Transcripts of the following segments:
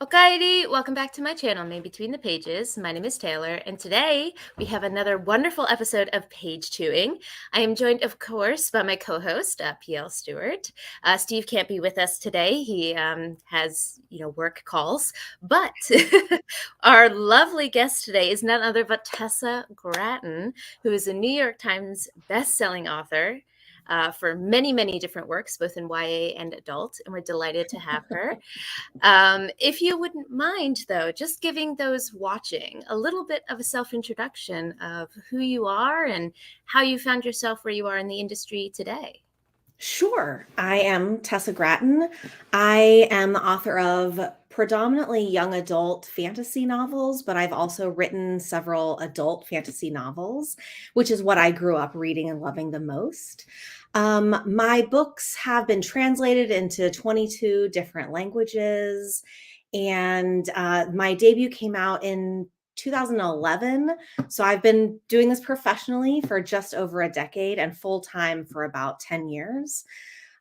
Okaidi, welcome back to my channel, Name Between the Pages. My name is Taylor, and today we have another wonderful episode of Page Chewing. I am joined, of course, by my co-host, PL Stuart. Steve can't be with us today. He has, work calls. But our lovely guest today is none other but Tessa Gratton, who is a New York Times best-selling author. For many, many different works, both in YA and adult, and we're delighted to have her. If you wouldn't mind, though, just giving those watching a little bit of a self-introduction of who you are and how you found yourself where you are in the industry today. Sure. I am Tessa Gratton. I am the author of predominantly young adult fantasy novels, but I've also written several adult fantasy novels, which is what I grew up reading and loving the most. My books have been translated into 22 different languages, and my debut came out in 2011. So I've been doing this professionally for just over a decade and full-time for about 10 years.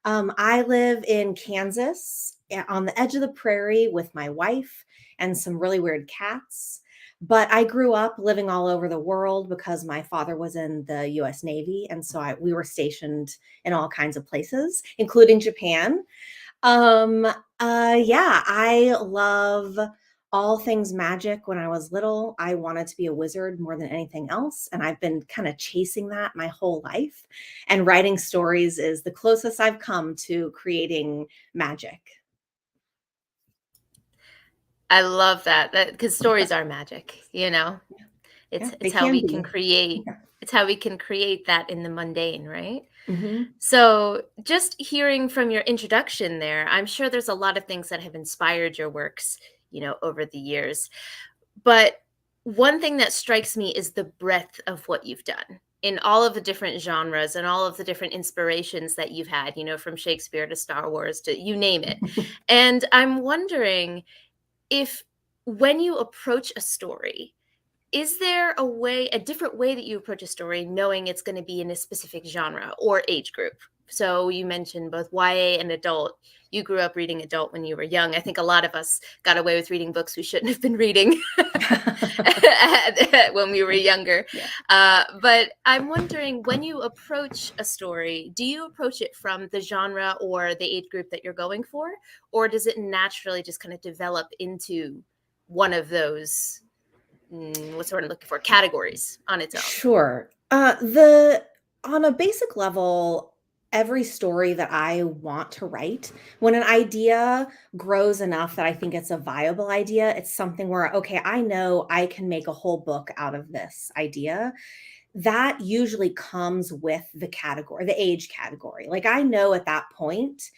I live in Kansas on the edge of the prairie with my wife and some really weird cats. But I grew up living all over the world because my father was in the US Navy. And so we were stationed in all kinds of places, including Japan. Yeah, I love all things magic. When I was little, I wanted to be a wizard more than anything else. And I've been kind of chasing that my whole life. And writing stories is the closest I've come to creating magic. I love that because stories are magic, Yeah, It's they how can we can be. create Yeah. it's how we can create that in the mundane, right? Mhm. So, just hearing from your introduction there, I'm sure there's a lot of things that have inspired your works, over the years. But one thing that strikes me is the breadth of what you've done in all of the different genres and all of the different inspirations that you've had, from Shakespeare to Star Wars to you name it. And I'm wondering if when you approach a story, is there a different way that you approach a story, knowing it's going to be in a specific genre or age group? So you mentioned both YA and adult. You grew up reading adult when you were young. I think a lot of us got away with reading books we shouldn't have been reading when we were younger. Yeah. But I'm wondering, when you approach a story, do you approach it from the genre or the age group that you're going for? Or does it naturally just kind of develop into one of those what's the word I'm looking for? Categories on its own. Sure. The On a basic level, every story that I want to write, when an idea grows enough that I think it's a viable idea, it's something where, okay, I know I can make a whole book out of this idea. That usually comes with the category, the age category. Like I know at that point,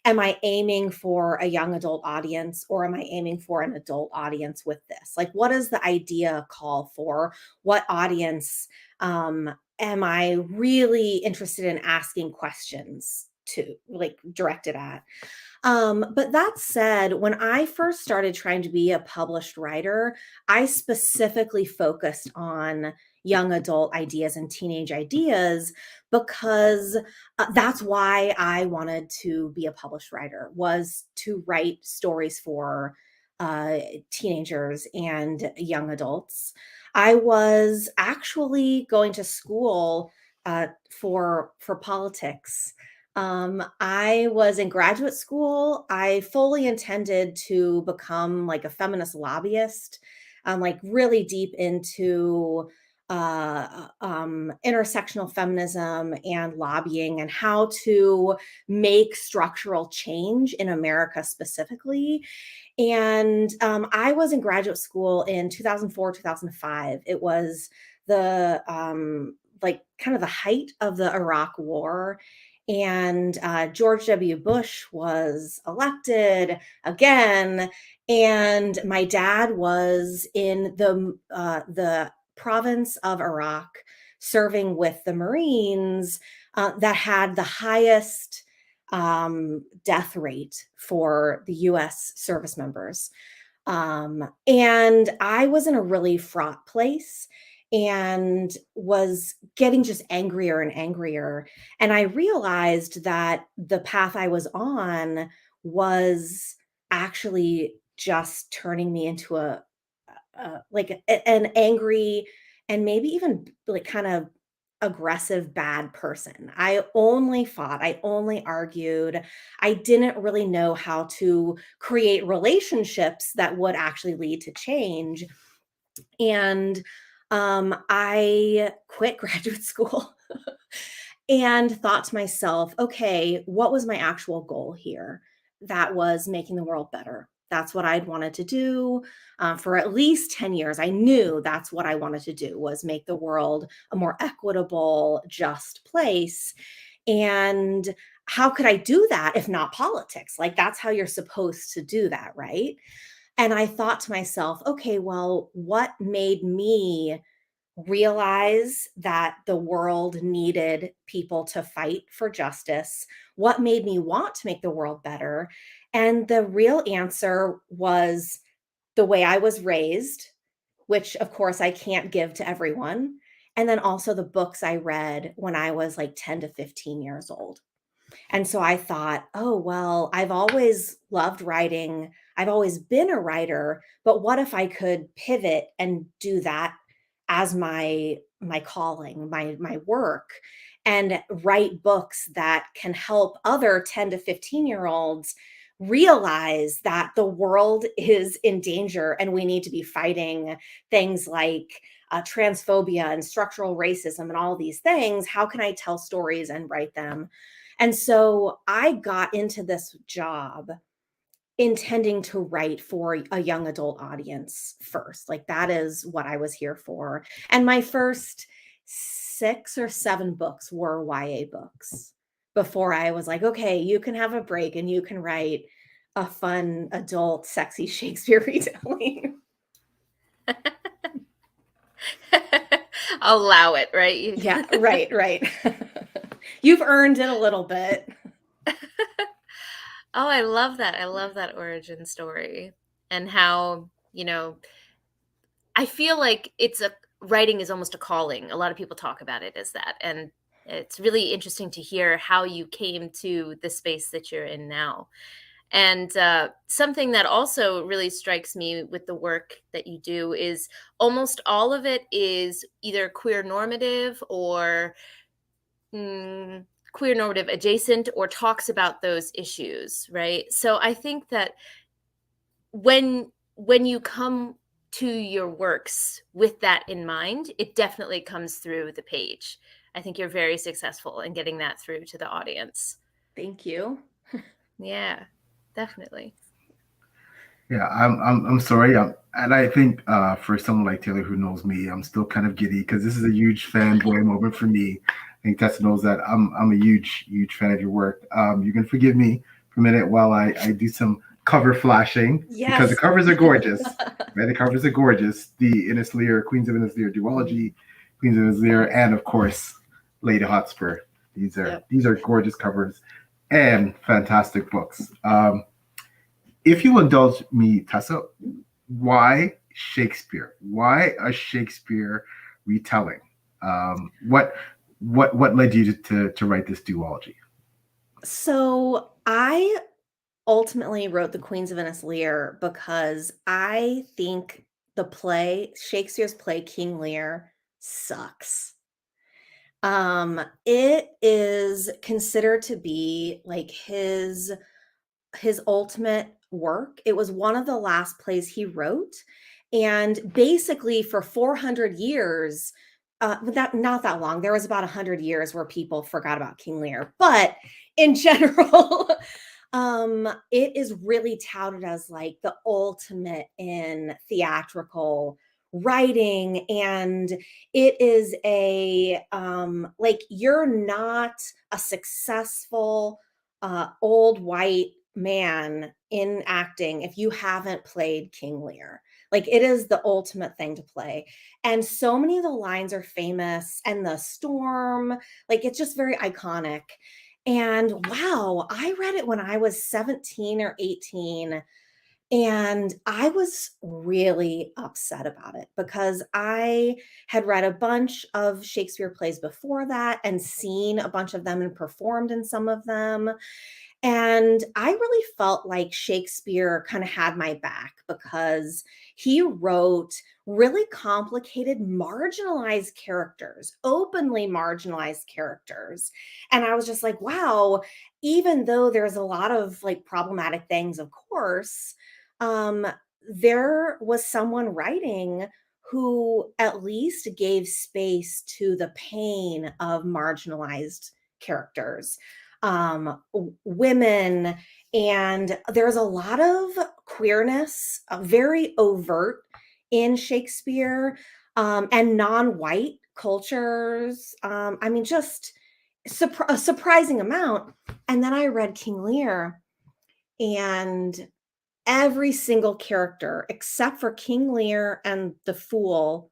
am I aiming for a young adult audience or am I aiming for an adult audience with this? Like, what does the idea call for? What audience am I really interested in asking questions to, like directed at? But that said, when I first started trying to be a published writer, I specifically focused on young adult ideas and teenage ideas because that's why I wanted to be a published writer, was to write stories for teenagers and young adults. I was actually going to school for politics. I was in graduate school. I fully intended to become like a feminist lobbyist, like really deep into intersectional feminism and lobbying and how to make structural change in America specifically. And I was in graduate school in 2004, 2005. It was the like kind of the height of the Iraq War. And George W. Bush was elected again. And my dad was in the province of Iraq serving with the Marines that had the highest death rate for the US service members. And I was in a really fraught place and was getting just angrier and angrier. And I realized that the path I was on was actually just turning me into an angry and maybe even like kind of aggressive bad person. I only fought, I only argued. I didn't really know how to create relationships that would actually lead to change. And I quit graduate school and thought to myself, okay, what was my actual goal here? That was making the world better. That's what I'd wanted to do for at least 10 years. I knew that's what I wanted to do was make the world a more equitable, just place. And how could I do that if not politics? Like that's how you're supposed to do that, right? And I thought to myself, okay, well, what made me realize that the world needed people to fight for justice? What made me want to make the world better? And the real answer was the way I was raised, which of course I can't give to everyone. And then also the books I read when I was like 10 to 15 years old. And so I thought, oh, well, I've always loved writing. I've always been a writer, but what if I could pivot and do that as my calling, my work and write books that can help other 10 to 15-year-olds realize that the world is in danger and we need to be fighting things like transphobia and structural racism and all these things. How can I tell stories and write them? And so I got into this job intending to write for a young adult audience first. Like that is what I was here for. And my first 6 or 7 books were YA books before I was like, okay, you can have a break and you can write a fun adult sexy Shakespeare retelling. Allow it, right? Yeah, right. You've earned it a little bit. Oh, I love that. I love that origin story and how, I feel like writing is almost a calling. A lot of people talk about it as that. And it's really interesting to hear how you came to the space that you're in now. And something that also really strikes me with the work that you do is almost all of it is either queer normative or mm, queer normative adjacent or talks about those issues, right? So I think that when you come to your works with that in mind, it definitely comes through the page. I think you're very successful in getting that through to the audience. Thank you. Yeah, definitely. Yeah, I'm sorry. And I think for someone like Taylor who knows me, I'm still kind of giddy because this is a huge fanboy moment for me. I think Tessa knows that I'm a huge fan of your work. You can forgive me for a minute while I do some cover flashing because the Yes. covers are gorgeous. Right, the covers are gorgeous. The Innis Lear, Queens of Innis Lear duology, Queens of Innis Lear, and of course Lady Hotspur. These are Yep. these are gorgeous covers and fantastic books. If you'll indulge me, Tessa, why Shakespeare? Why a Shakespeare retelling? What led you to write this duology? So I ultimately wrote the Queens of Innis Lear because I think the play, Shakespeare's play King Lear, sucks. It is considered to be like his ultimate work. It was one of the last plays he wrote, and basically for 400 years, that not that long. There was about 100 years where people forgot about King Lear, but in general, it is really touted as like the ultimate in theatrical writing, and it is a like you're not a successful old white man in acting if you haven't played King Lear. Like it is the ultimate thing to play. And so many of the lines are famous and the storm, like it's just very iconic. And wow, I read it when I was 17 or 18 and I was really upset about it because I had read a bunch of Shakespeare plays before that and seen a bunch of them and performed in some of them. And I really felt like Shakespeare kind of had my back because he wrote really complicated, marginalized characters, openly marginalized characters. And I was just like, wow, even though there's a lot of like problematic things, of course, um, there was someone writing who at least gave space to the pain of marginalized characters, women, and there's a lot of queerness, very overt in Shakespeare, and non-white cultures. I mean, just a surprising amount. And then I read King Lear, and every single character except for King Lear and the Fool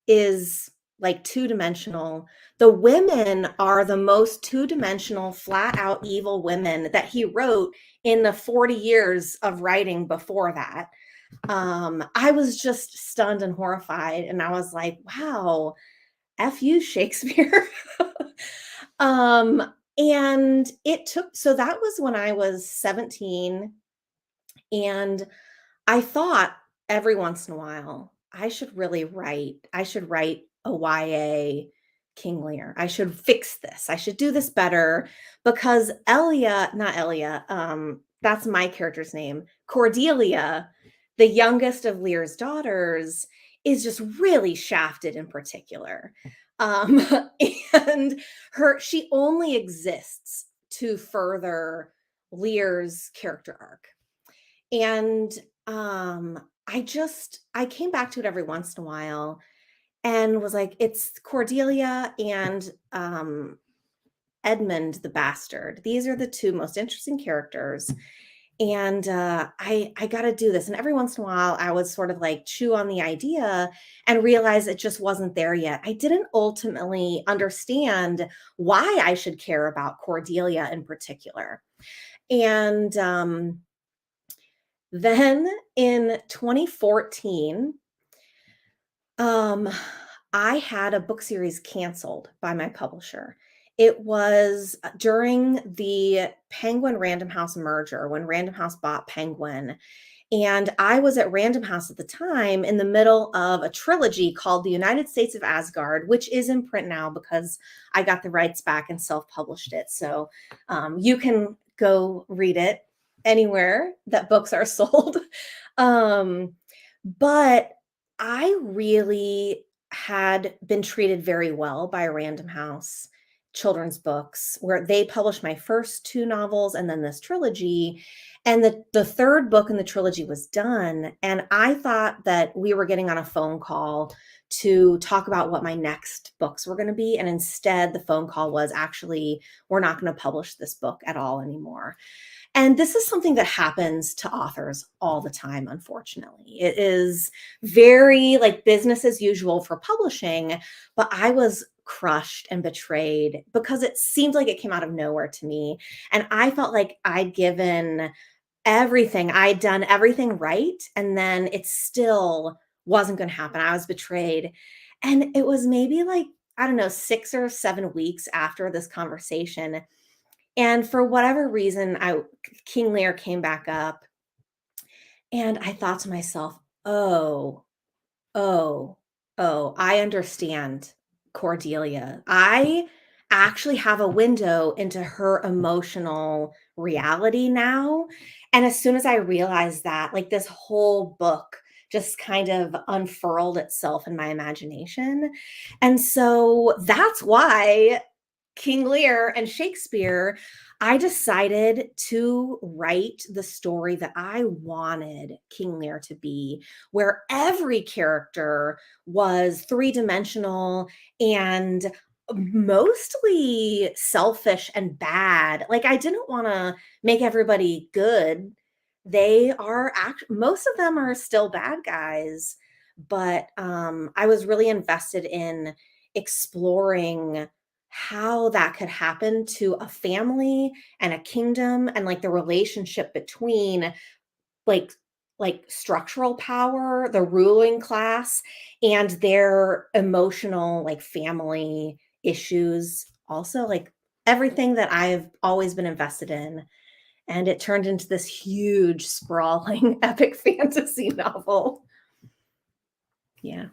is like two-dimensional. The women are the most two-dimensional, flat out evil women that he wrote in the 40 years of writing before that. I was just stunned and horrified, and I was like, wow, F you, Shakespeare. And it took, so that was when I was 17, and I thought every once in a while, I should write a YA King Lear. I should fix this. I should do this better because not Elia, that's my character's name. Cordelia, the youngest of Lear's daughters, is just really shafted in particular. Um, and she only exists to further Lear's character arc. And I came back to it every once in a while and was like, it's Cordelia and Edmund the Bastard. These are the two most interesting characters. And I got to do this. And every once in a while, I would sort of like chew on the idea and realize it just wasn't there yet. I didn't ultimately understand why I should care about Cordelia in particular. And then in 2014, um, I had a book series canceled by my publisher. It was during the Penguin Random House merger when Random House bought Penguin. And I was at Random House at the time in the middle of a trilogy called The United States of Asgard, which is in print now because I got the rights back and self-published it. So you can go read it anywhere that books are sold. But I really had been treated very well by Random House Children's Books, where they published my first two novels and then this trilogy. And the third book in the trilogy was done. And I thought that we were getting on a phone call to talk about what my next books were going to be. And instead, the phone call was actually, we're not going to publish this book at all anymore. And this is something that happens to authors all the time, unfortunately. It is very like business as usual for publishing, but I was crushed and betrayed because it seemed like it came out of nowhere to me. And I felt like I'd given everything, I'd done everything right, and then it still wasn't going to happen. I was betrayed. And it was maybe like, I don't know, 6 or 7 weeks after this conversation. And for whatever reason, King Lear came back up, and I thought to myself, "Oh, oh, oh, I understand Cordelia. I actually have a window into her emotional reality now." And as soon as I realized that, like this whole book just kind of unfurled itself in my imagination. And so that's why King Lear and Shakespeare, I decided to write the story that I wanted King Lear to be, where every character was three-dimensional and mostly selfish and bad. Like, I didn't want to make everybody good. Most of them are still bad guys, but I was really invested in exploring how that could happen to a family and a kingdom, and like the relationship between like structural power, the ruling class, and their emotional like family issues, also like everything that I've always been invested in. And it turned into this huge, sprawling, epic fantasy novel. Yeah.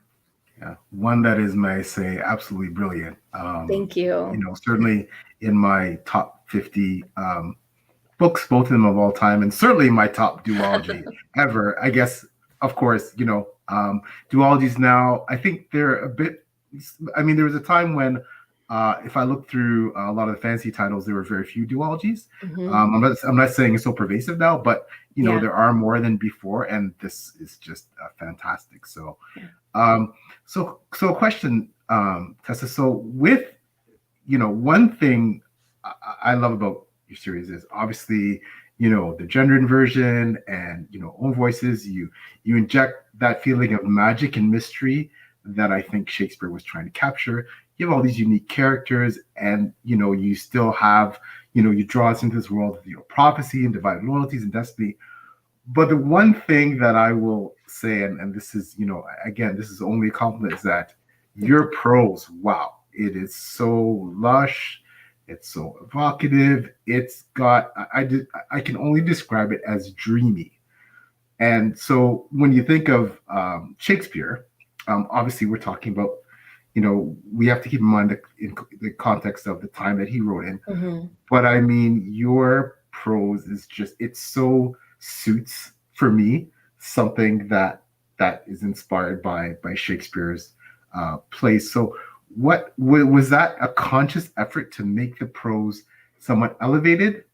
Yeah, one that is, may I say, absolutely brilliant. Thank you. Certainly in my top 50 books, both of them of all time, and certainly my top duology ever. I guess, of course, duologies now, I think they're a bit, I mean, there was a time when, if I look through a lot of the fantasy titles, there were very few duologies. I'm not saying it's so pervasive now, but Yeah. there are more than before, and this is just fantastic. So, so a question, Tessa. So with one thing I love about your series is obviously the gender inversion and own voices. You inject that feeling of magic and mystery that I think Shakespeare was trying to capture. You have all these unique characters, and you still have you draw us into this world of prophecy and divided loyalties and destiny. But the one thing that I will say, and this is, again, this is only a compliment, is that your prose, wow, it is so lush, it's so evocative, it's got, I can only describe it as dreamy. And so when you think of Shakespeare, obviously we're talking about, we have to keep in mind in the context of the time that he wrote in. Mm-hmm. But I mean, your prose is just, it so suits for me something that is inspired by Shakespeare's plays. So what was that a conscious effort to make the prose somewhat elevated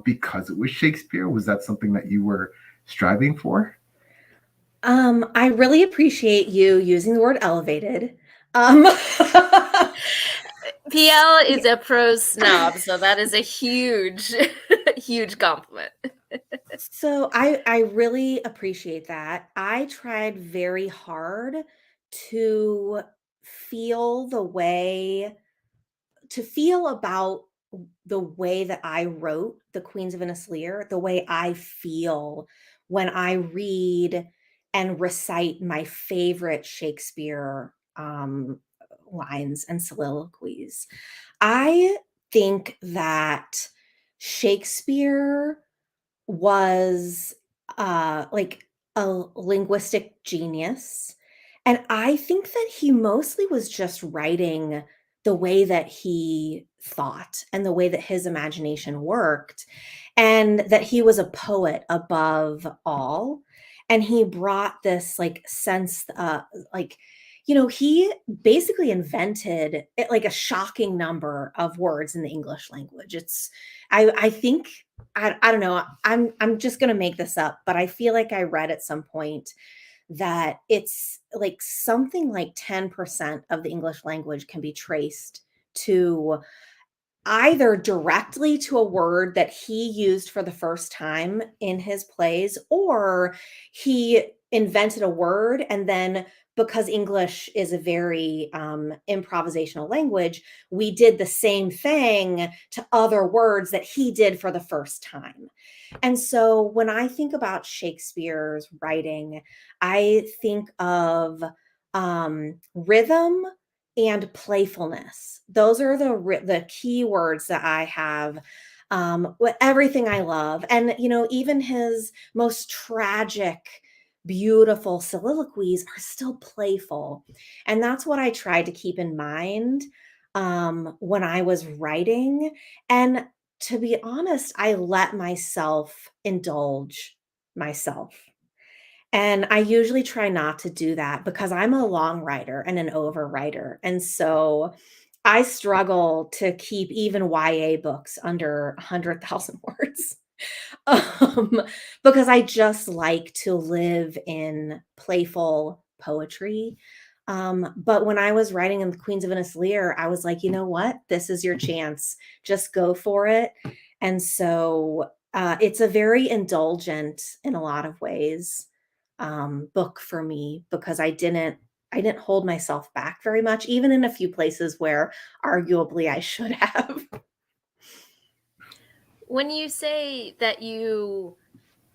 because it was Shakespeare? Was that something that you were striving for? I really appreciate you using the word elevated. PL is a prose snob, so that is a huge, huge compliment. So I really appreciate that. I tried very hard to feel about the way that I wrote The Queens of Innis Lear, the way I feel when I read and recite my favorite Shakespeare lines and soliloquies. I think that Shakespeare was like a linguistic genius. And I think that he mostly was just writing the way that he thought and the way that his imagination worked, and that he was a poet above all. And he brought this like sense, he basically invented it, like a shocking number of words in the English language. I think, I don't know. I'm just going to make this up, but I feel like I read at some point that it's like something like 10% of the English language can be traced to either directly to a word that he used for the first time in his plays, or he invented a word, and then because English is a very improvisational language, we did the same thing to other words that he did for the first time. And so when I think about Shakespeare's writing, I think of rhythm and playfulness. Those are the key words that I have with everything I love. And, even his most tragic, beautiful soliloquies are still playful. And that's what I tried to keep in mind when I was writing. And to be honest, I let myself indulge myself. And I usually try not to do that because I'm a long writer and an overwriter. And so I struggle to keep even YA books under 100,000 words. um, because I just like to live in playful poetry. But when I was writing in the Queens of Innis Lear, I was like, you know what? This is your chance. Just go for it. And so it's a very indulgent, in a lot of ways, book for me because I didn't hold myself back very much, even in a few places where arguably I should have. When you say that you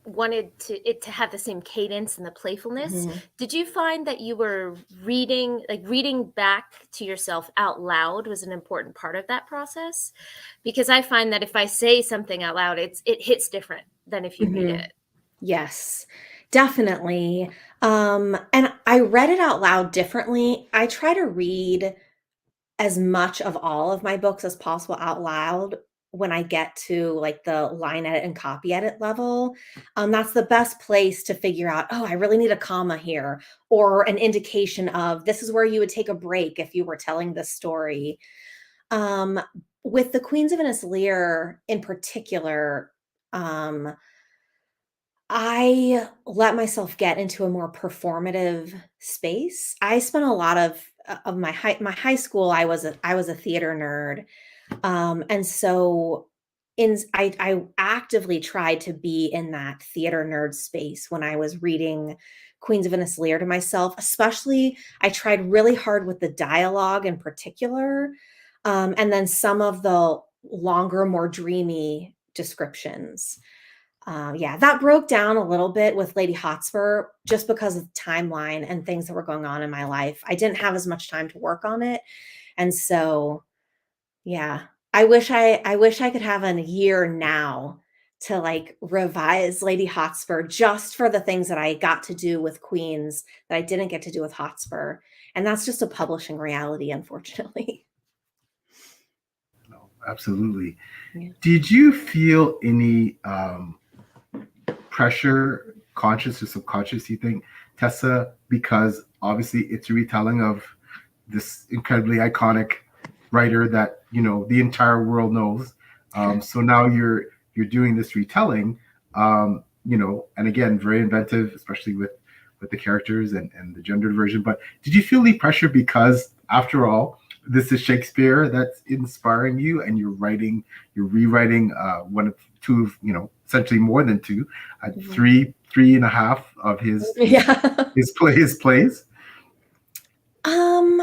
wanted it to have the same cadence and the playfulness. Mhm. Did you find that you were reading back to yourself out loud was an important part of that process? Because I find that if I say something out loud, it hits different than if you read Mhm. it. Yes, definitely. And I read it out loud differently. I try to read as much of all of my books as possible out loud when I get to like the line edit and copy edit level. That's the best place to figure out, oh, I really need a comma here, or an indication of this is where you would take a break if you were telling this story. Um, with the Queens of Innis Lear in particular, um, I let myself get into a more performative space. I spent a lot of my high school. I was a theater nerd, and so I actively tried to be in that theater nerd space when I was reading Queens of Innis Lear to myself. Especially, I tried really hard with the dialogue in particular, and then some of the longer, more dreamy descriptions. Yeah, that broke down a little bit with Lady Hotspur just because of timeline and things that were going on in my life. I didn't have as much time to work on it. And so, yeah, I wish I could have a year now to like revise Lady Hotspur just for the things that I got to do with Queens that I didn't get to do with Hotspur. And that's just a publishing reality, unfortunately. No, absolutely. Yeah. Did you feel any pressure, conscious or subconscious, you think, Tessa, because obviously it's a retelling of this incredibly iconic writer that the entire world knows. So now you're doing this retelling, and again, very inventive, especially with the characters and the gendered version. But did you feel the pressure because, after all, this is Shakespeare that's inspiring you, and you're rewriting one of two of essentially more than two, Mhm. three and a half of Yeah. his plays. Um,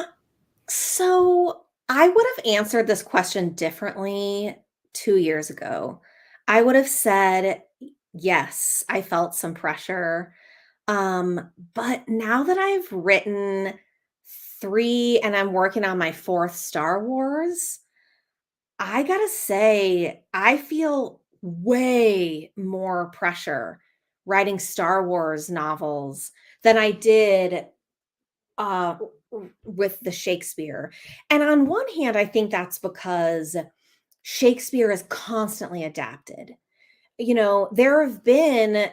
So I would have answered this question differently 2 years ago. I would have said, yes, I felt some pressure. But now that I've written three and I'm working on my fourth Star Wars, I gotta say, I feel way more pressure writing Star Wars novels than I did with the Shakespeare. And on one hand, I think that's because Shakespeare is constantly adapted. There have been,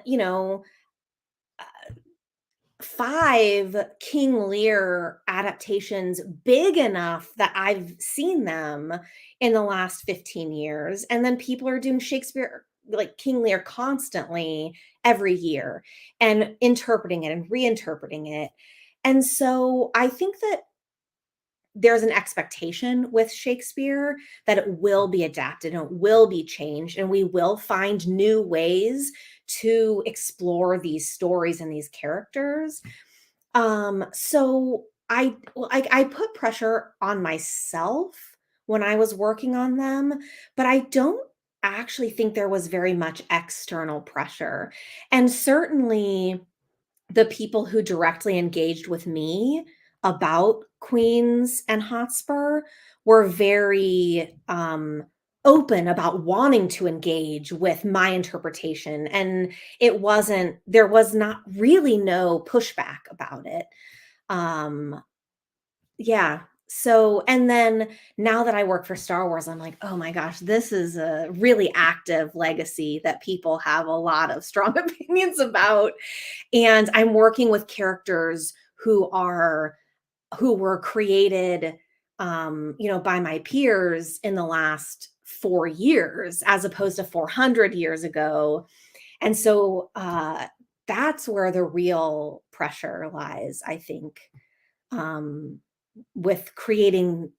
5 King Lear adaptations big enough that I've seen them in the last 15 years. And then people are doing Shakespeare, like King Lear, constantly every year and interpreting it and reinterpreting it. And so I think that there's an expectation with Shakespeare that it will be adapted and it will be changed, and we will find new ways to explore these stories and these characters. So I put pressure on myself when I was working on them, but I don't actually think there was very much external pressure. And certainly the people who directly engaged with me about Queens and Hotspur were very open about wanting to engage with my interpretation. And there was not really no pushback about it. Um, yeah. So, and then now that I work for Star Wars, I'm like, oh my gosh, this is a really active legacy that people have a lot of strong opinions about. And I'm working with characters who were created, by my peers in the last 4 years, as opposed to 400 years ago. And so that's where the real pressure lies, I think, um, with creating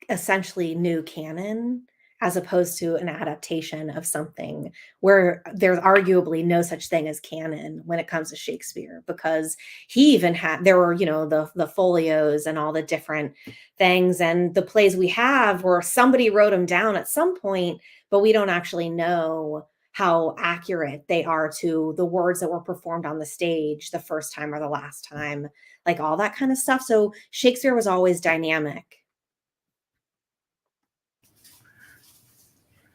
essentially new canon as opposed to an adaptation of something where there's arguably no such thing as canon when it comes to Shakespeare, because he even had there were the folios and all the different things, and the plays we have where somebody wrote them down at some point, but we don't actually know how accurate they are to the words that were performed on the stage the first time or the last time, like all that kind of stuff. So Shakespeare was always dynamic.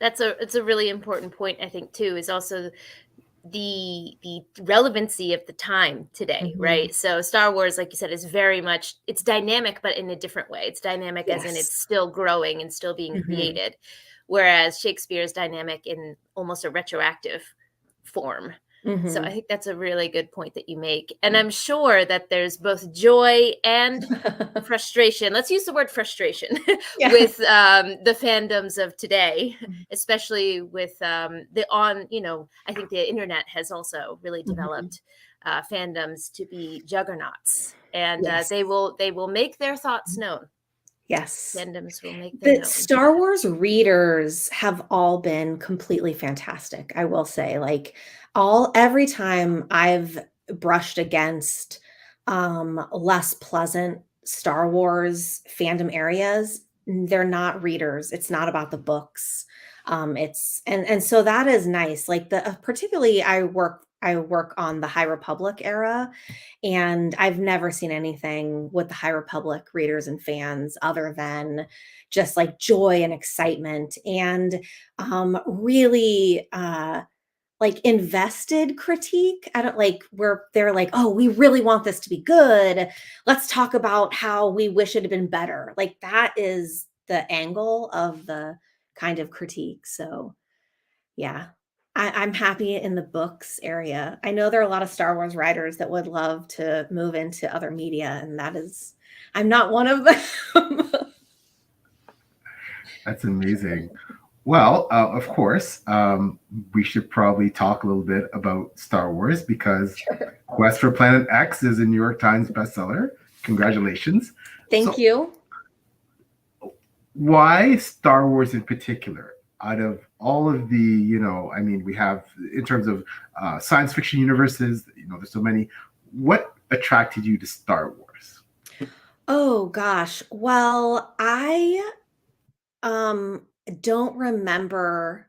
It's a really important point, I think, too, is also the relevancy of the time today, right? So Star Wars, like you said, is very much, it's dynamic, but in a different way. It's dynamic as in Yes. it's still growing and still being Mhm. created, whereas Shakespeare is dynamic in almost a retroactive form. So I think that's a really good point that you make. And I'm sure that there's both joy and frustration. Let's use the word frustration Yeah. with the fandoms of today, especially with I think the internet has also really developed fandoms to be juggernauts, and Yes. they will make their thoughts known. Yes. Fandoms will make them The known. Star Wars readers have all been completely fantastic, I will say. Like every time I've brushed against less pleasant Star Wars fandom areas, they're not readers. It's not about the books. It's and so that is nice. Like particularly I work on the High Republic era, and I've never seen anything with the High Republic readers and fans other than just like joy and excitement and really like invested critique. I don't like where they're like, oh, we really want this to be good. Let's talk about how we wish it had been better. Like that is the angle of the kind of critique. So yeah. I'm happy in the books area. I know there are a lot of Star Wars writers that would love to move into other media, and I'm not one of them. That's amazing. Well, of course, we should probably talk a little bit about Star Wars because Sure. Quest for Planet X is a New York Times bestseller. Congratulations. Thank you. Why Star Wars in particular? Out of all of the, I mean, we have in terms of science fiction universes, there's so many. What attracted you to Star Wars? Oh gosh. Well, I don't remember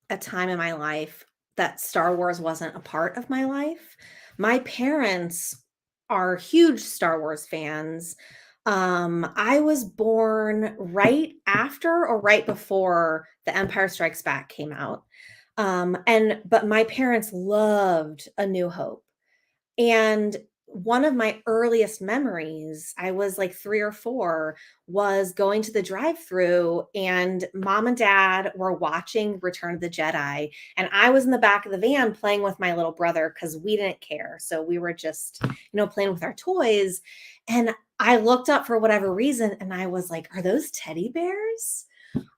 a time in my life that Star Wars wasn't a part of my life. My parents are huge Star Wars fans. I was born right after or right before The Empire Strikes Back came out. But my parents loved A New Hope. And one of my earliest memories, I was like 3 or 4, was going to the drive-through and mom and dad were watching Return of the Jedi, and I was in the back of the van playing with my little brother because we didn't care. So we were just, playing with our toys. And I looked up for whatever reason and I was like, "Are those teddy bears?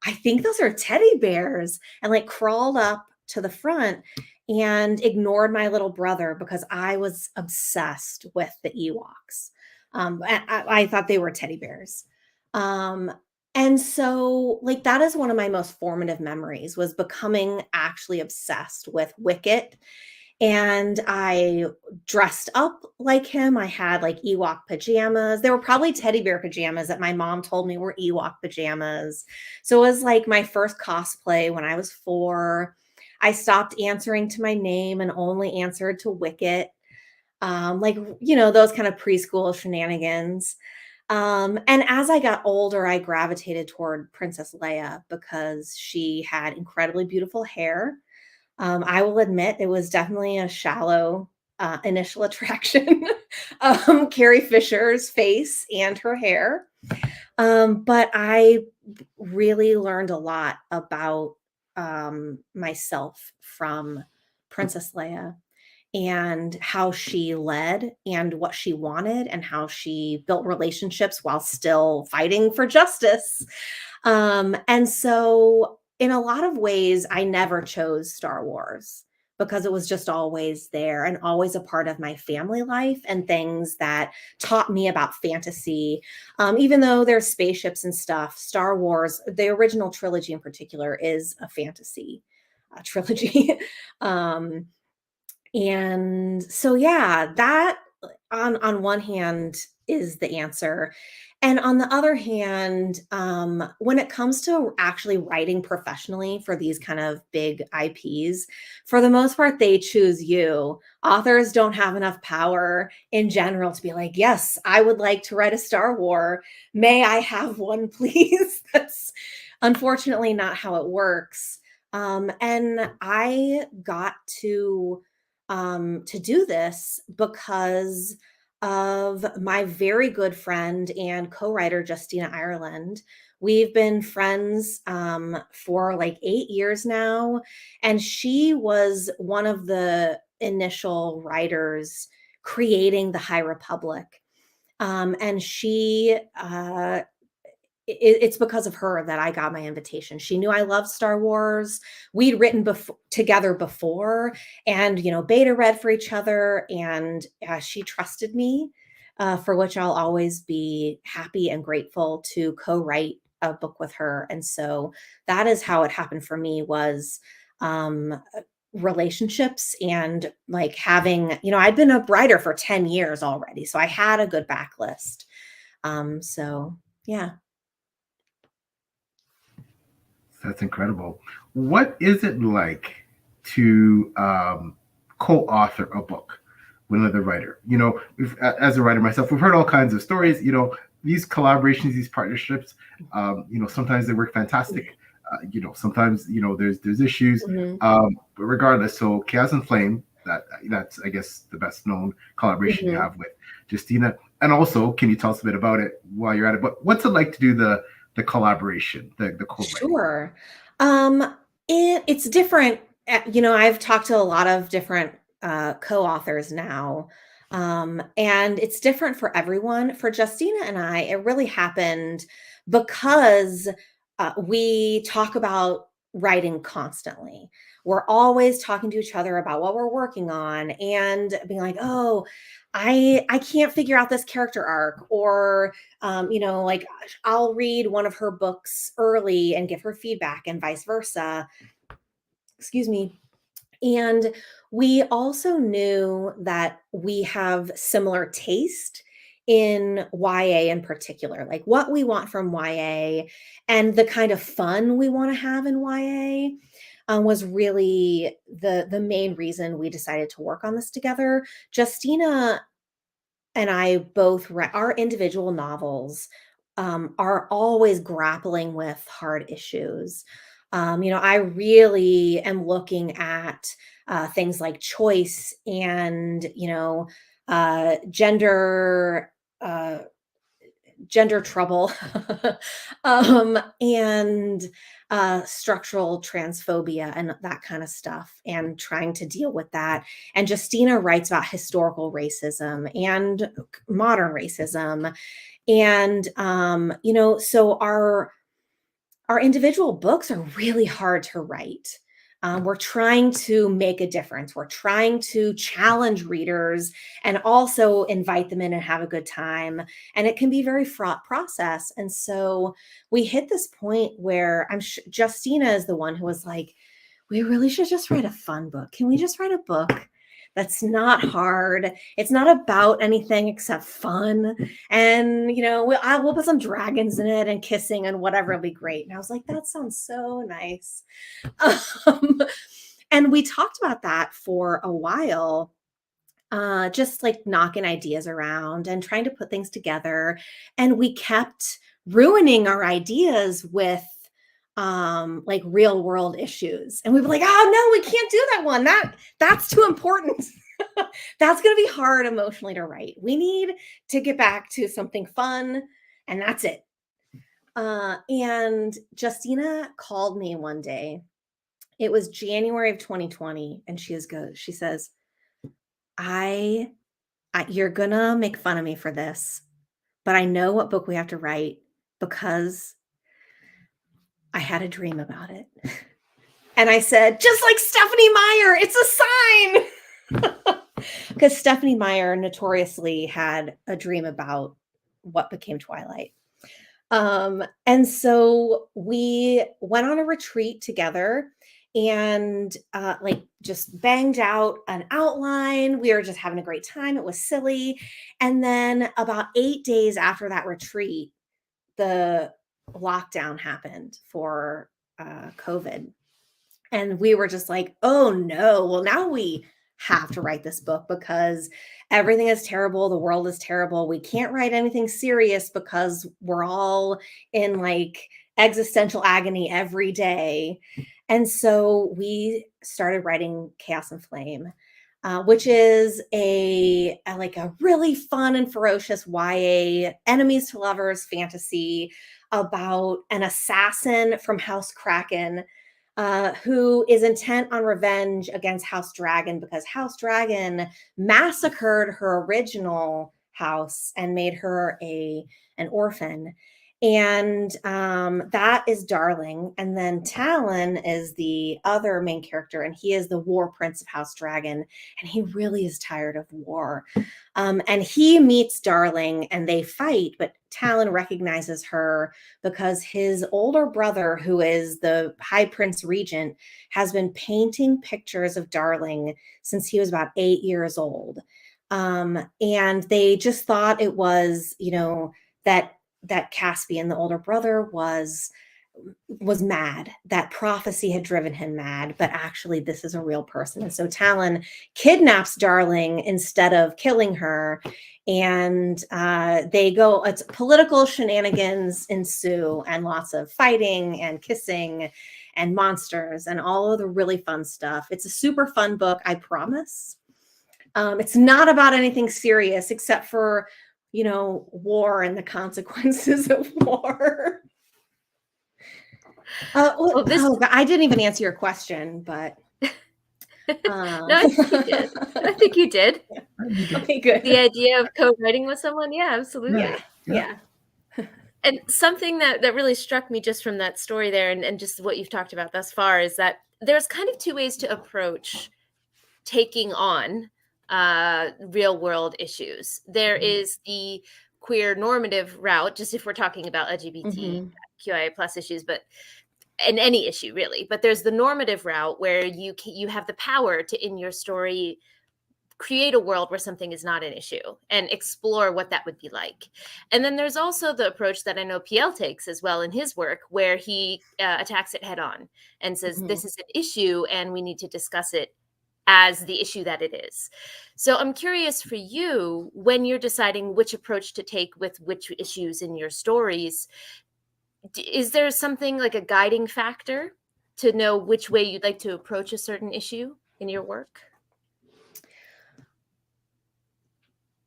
I think those are teddy bears," and like crawled up to the front and ignored my little brother because I was obsessed with the Ewoks. I thought they were teddy bears. Um, and so like that is one of my most formative memories, was becoming actually obsessed with Wicket. And I dressed up like him. I had like Ewok pajamas. They were probably teddy bear pajamas that my mom told me were Ewok pajamas. So it was like my first cosplay when I was 4. I stopped answering to my name and only answered to Wicket. Those kind of preschool shenanigans. And as I got older, I gravitated toward Princess Leia because she had incredibly beautiful hair. I will admit it was definitely a shallow initial attraction. Carrie Fisher's face and her hair. But I really learned a lot about myself from Princess Leia and how she led and what she wanted and how she built relationships while still fighting for justice. And so, in a lot of ways, I never chose Star Wars because it was just always there and always a part of my family life and things that taught me about fantasy. Even though there's spaceships and stuff, Star Wars, the original trilogy in particular, is a fantasy trilogy. And so, yeah, that on one hand is the answer. And on the other hand, when it comes to actually writing professionally for these kind of big IPs, for the most part, they choose you. Authors don't have enough power in general to be like, yes, I would like to write a Star Wars. May I have one, please? That's unfortunately not how it works. And I got to do this because of my very good friend and co-writer Justina Ireland. We've been friends for like 8 years now, and she was one of the initial writers creating the High Republic. And it's because of her that I got my invitation. She knew I loved Star Wars. We'd written together before, and beta read for each other, and she trusted me, for which I'll always be happy and grateful to co-write a book with her. And so that is how it happened for me, was um, relationships, and like having, I'd been a writer for 10 years already, so I had a good backlist. So yeah. That's incredible. What is it like to co-author a book with another writer? As a writer myself, we've heard all kinds of stories. These collaborations, these partnerships. Sometimes they work fantastic. Sometimes there's issues. Mhm. But regardless, so Chaos and Flame. That's I guess the best known collaboration you Mhm. have with Justina. And also, can you tell us a bit about it while you're at it? But what's it like to do the collaboration, the co-writing? Sure. It's different. I've talked to a lot of different co-authors now, and it's different for everyone. For Justina and I, it really happened because we talk about writing constantly. We're always talking to each other about what we're working on, and being like, "Oh, I can't figure out this character arc," or like I'll read one of her books early and give her feedback, and vice versa. Excuse me. And we also knew that we have similar taste in YA in particular, like what we want from YA and the kind of fun we want to have in YA. Was really the main reason we decided to work on this together. Justina and I both our individual novels are always grappling with hard issues. I really am looking at things like choice and gender. Gender trouble, and structural transphobia and that kind of stuff, and trying to deal with that. And Justina writes about historical racism and modern racism. And, so our individual books are really hard to write. We're trying to make a difference. We're trying to challenge readers and also invite them in and have a good time. And it can be a very fraught process. And so we hit this point where Justina is the one who was like, we really should just write a fun book. Can we just write a book that's not hard? It's not about anything except fun. And, we'll put some dragons in it and kissing and whatever, it'll be great. And I was like, that sounds so nice. Um, and we talked about that for a while, just like knocking ideas around and trying to put things together. And we kept ruining our ideas with like real world issues. And we were like, oh no, we can't do that one. That's too important. That's going to be hard emotionally to write. We need to get back to something fun, and that's it. And Justina called me one day. It was January of 2020, and she says, I you're gonna make fun of me for this, but I know what book we have to write because I had a dream about it. And I said, just like Stephanie Meyer, it's a sign. Because Stephanie Meyer notoriously had a dream about what became Twilight. And so we went on a retreat together, and like just banged out an outline. We were just having a great time. It was silly. And then about 8 days after that retreat, the lockdown happened for COVID. And we were just like, oh no, well, now we have to write this book because everything is terrible. The world is terrible. We can't write anything serious because we're all in like existential agony every day. And so we started writing Chaos and Flame, which is like a really fun and ferocious YA enemies to lovers fantasy about an assassin from House Kraken who is intent on revenge against House Dragon because House Dragon massacred her original house and made her an orphan. And that is Darling. And then Talon is the other main character, and he is the war prince of House Dragon. And he really is tired of war. And he meets Darling and they fight, but Talon recognizes her because his older brother, who is the High Prince Regent, has been painting pictures of Darling since he was about 8 years old. And they just thought it was, that Caspian, the older brother, was mad. That prophecy had driven him mad, but actually this is a real person. And so Talon kidnaps Darling instead of killing her. And it's political shenanigans ensue and lots of fighting and kissing and monsters and all of the really fun stuff. It's a super fun book, I promise. It's not about anything serious except for, war and the consequences of war. I didn't even answer your question, but no, I think you did. I think you did. Okay, good. The idea of co-writing with someone, yeah, absolutely. Yeah. And something that really struck me just from that story there, and just what you've talked about thus far, is that there's kind of two ways to approach taking on real world issues. There is the queer normative route, just if we're talking about LGBTQIA plus issues, but in any issue really. But there's the normative route where you have the power to, in your story, create a world where something is not an issue and explore what that would be like. And then there's also the approach that I know PL takes as well in his work, where he attacks it head on and says, this is an issue and we need to discuss it as the issue that it is. So I'm curious for you, when you're deciding which approach to take with which issues in your stories, is there something like a guiding factor to know which way you'd like to approach a certain issue in your work?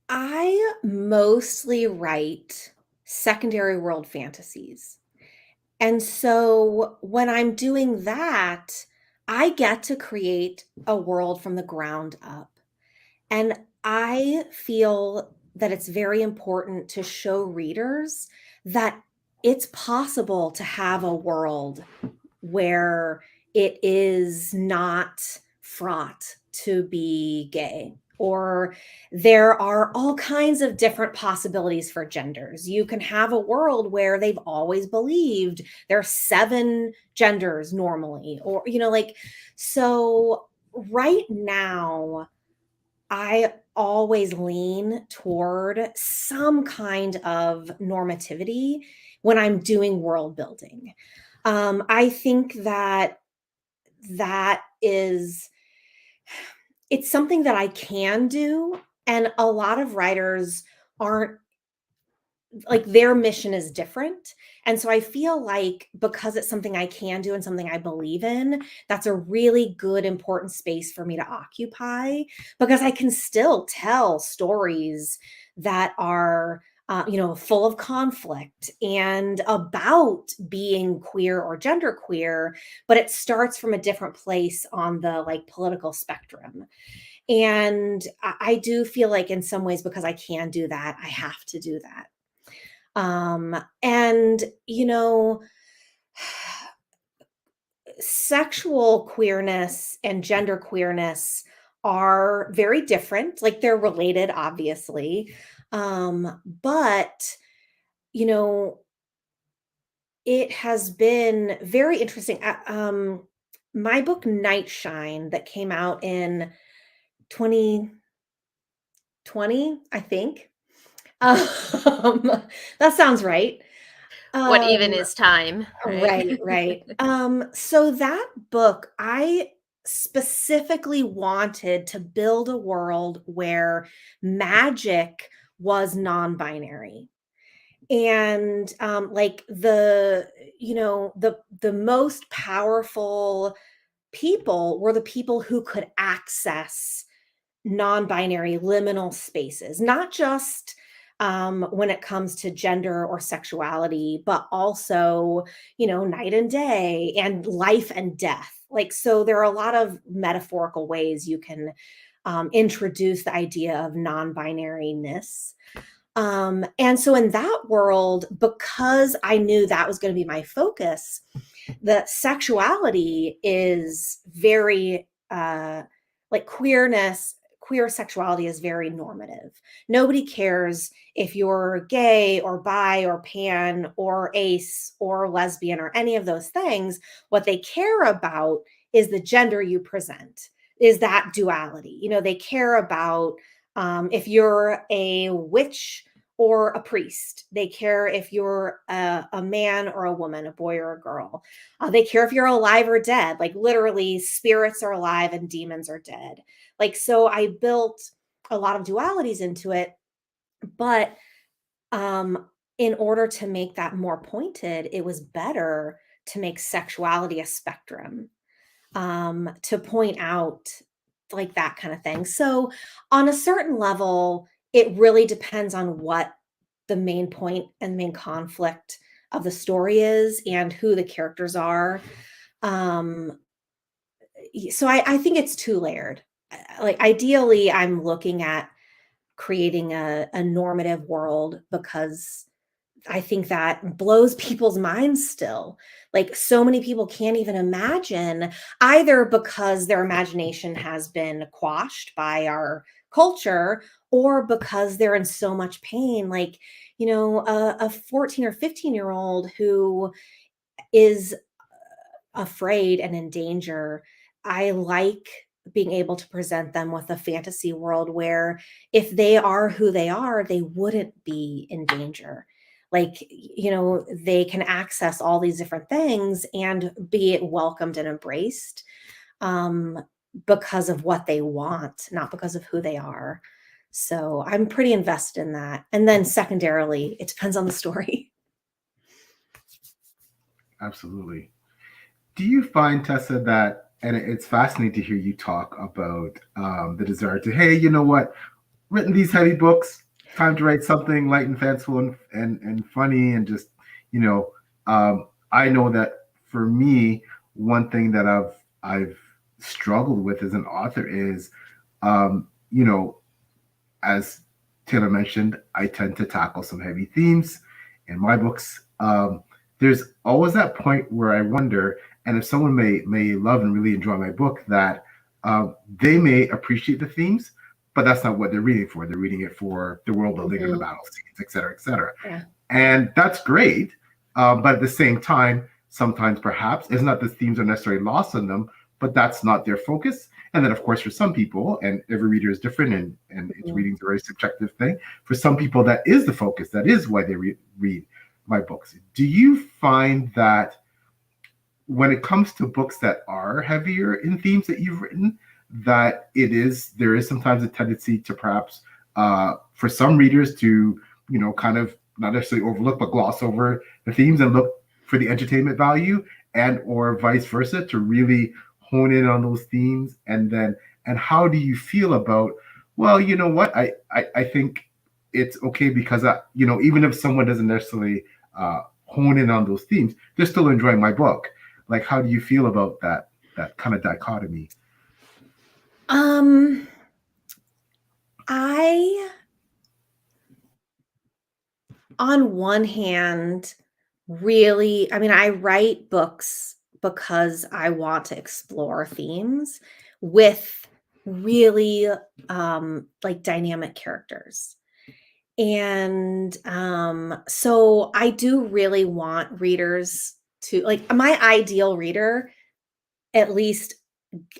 I mostly write secondary world fantasies. And so when I'm doing that, I get to create a world from the ground up. And I feel that it's very important to show readers that it's possible to have a world where it is not fraught to be gay, or there are all kinds of different possibilities for genders. You can have a world where they've always believed there are 7 genders normally, or, so right now, I always lean toward some kind of normativity when I'm doing world building. I think that is it's something that I can do, and a lot of writers aren't, like, their mission is different. And so I feel like because it's something I can do and something I believe in, that's a really good, important space for me to occupy, because I can still tell stories that are, full of conflict and about being queer or genderqueer, but it starts from a different place on the like political spectrum. And I do feel like in some ways, because I can do that, I have to do that. And, sexual queerness and gender queerness are very different. Like, they're related, obviously. But, you know, it has been very interesting. my book Nightshine that came out in 2020, I think. That sounds right. What even Um, is time, right? right, right. So that book, I specifically wanted to build a world where magic was non-binary. And like the most powerful people were the people who could access non-binary liminal spaces, not just when it comes to gender or sexuality, but also, night and day and life and death. Like, so there are a lot of metaphorical ways you can introduce the idea of non-binariness. And so in that world, because I knew that was going to be my focus, the sexuality is very like queer sexuality is very normative. Nobody cares if you're gay or bi or pan or ace or lesbian or any of those things. What they care about is the gender you present, is that duality. They care about if you're a witch or a priest. They care if you're a man or a woman, a boy or a girl. They care if you're alive or dead. Like, literally, spirits are alive and demons are dead. Like, so I built a lot of dualities into it. But in order to make that more pointed, it was better to make sexuality a spectrum, to point out like that kind of thing. So on a certain level, it really depends on what the main point and main conflict of the story is and who the characters are. Um, so I think it's two layered. Like, ideally, I'm looking at creating a normative world because I think that blows people's minds still. Like, so many people can't even imagine, either because their imagination has been quashed by our culture or because they're in so much pain. Like, a 14 or 15-year-old who is afraid and in danger. I like being able to present them with a fantasy world where if they are who they are, they wouldn't be in danger. Like, they can access all these different things and be welcomed and embraced um, because of what they want, not because of who they are. So I'm pretty invested in that. And then secondarily, it depends on the story. Absolutely. Do you find, Tessa, that, and it's fascinating to hear you talk about the desire to, hey, you know what, written these heavy books, time to write something light and fanciful and funny and just, you know, I know that for me, one thing that I've struggled with as an author is, you know, as Taylor mentioned, I tend to tackle some heavy themes in my books. There's always that point where I wonder, and if someone may love and really enjoy my book, that they may appreciate the themes, but that's not what they're reading for. They're reading it for the world building and the Mhm. battle scenes, et cetera, et cetera. Yeah. And that's great. But at the same time, sometimes perhaps it's not the themes are necessarily lost on them, but that's not their focus. And then, of course, for some people, and every reader is different, and it's Mhm. reading is a very subjective thing. For some people, that is the focus. That is why they read my books. Do you find that when it comes to books that are heavier in themes that you've written, that there is sometimes a tendency to perhaps for some readers to kind of not necessarily overlook but gloss over the themes and look for the entertainment value, and or vice versa, to really hone in on those themes? And how do you feel about, well, you know what, I think it's okay because even if someone doesn't necessarily hone in on those themes, they're still enjoying my book? Like, how do you feel about that kind of dichotomy? Um, I, on one hand, really, I mean, I write books because I want to explore themes with really like dynamic characters. And so I do really want readers to, like, my ideal reader at least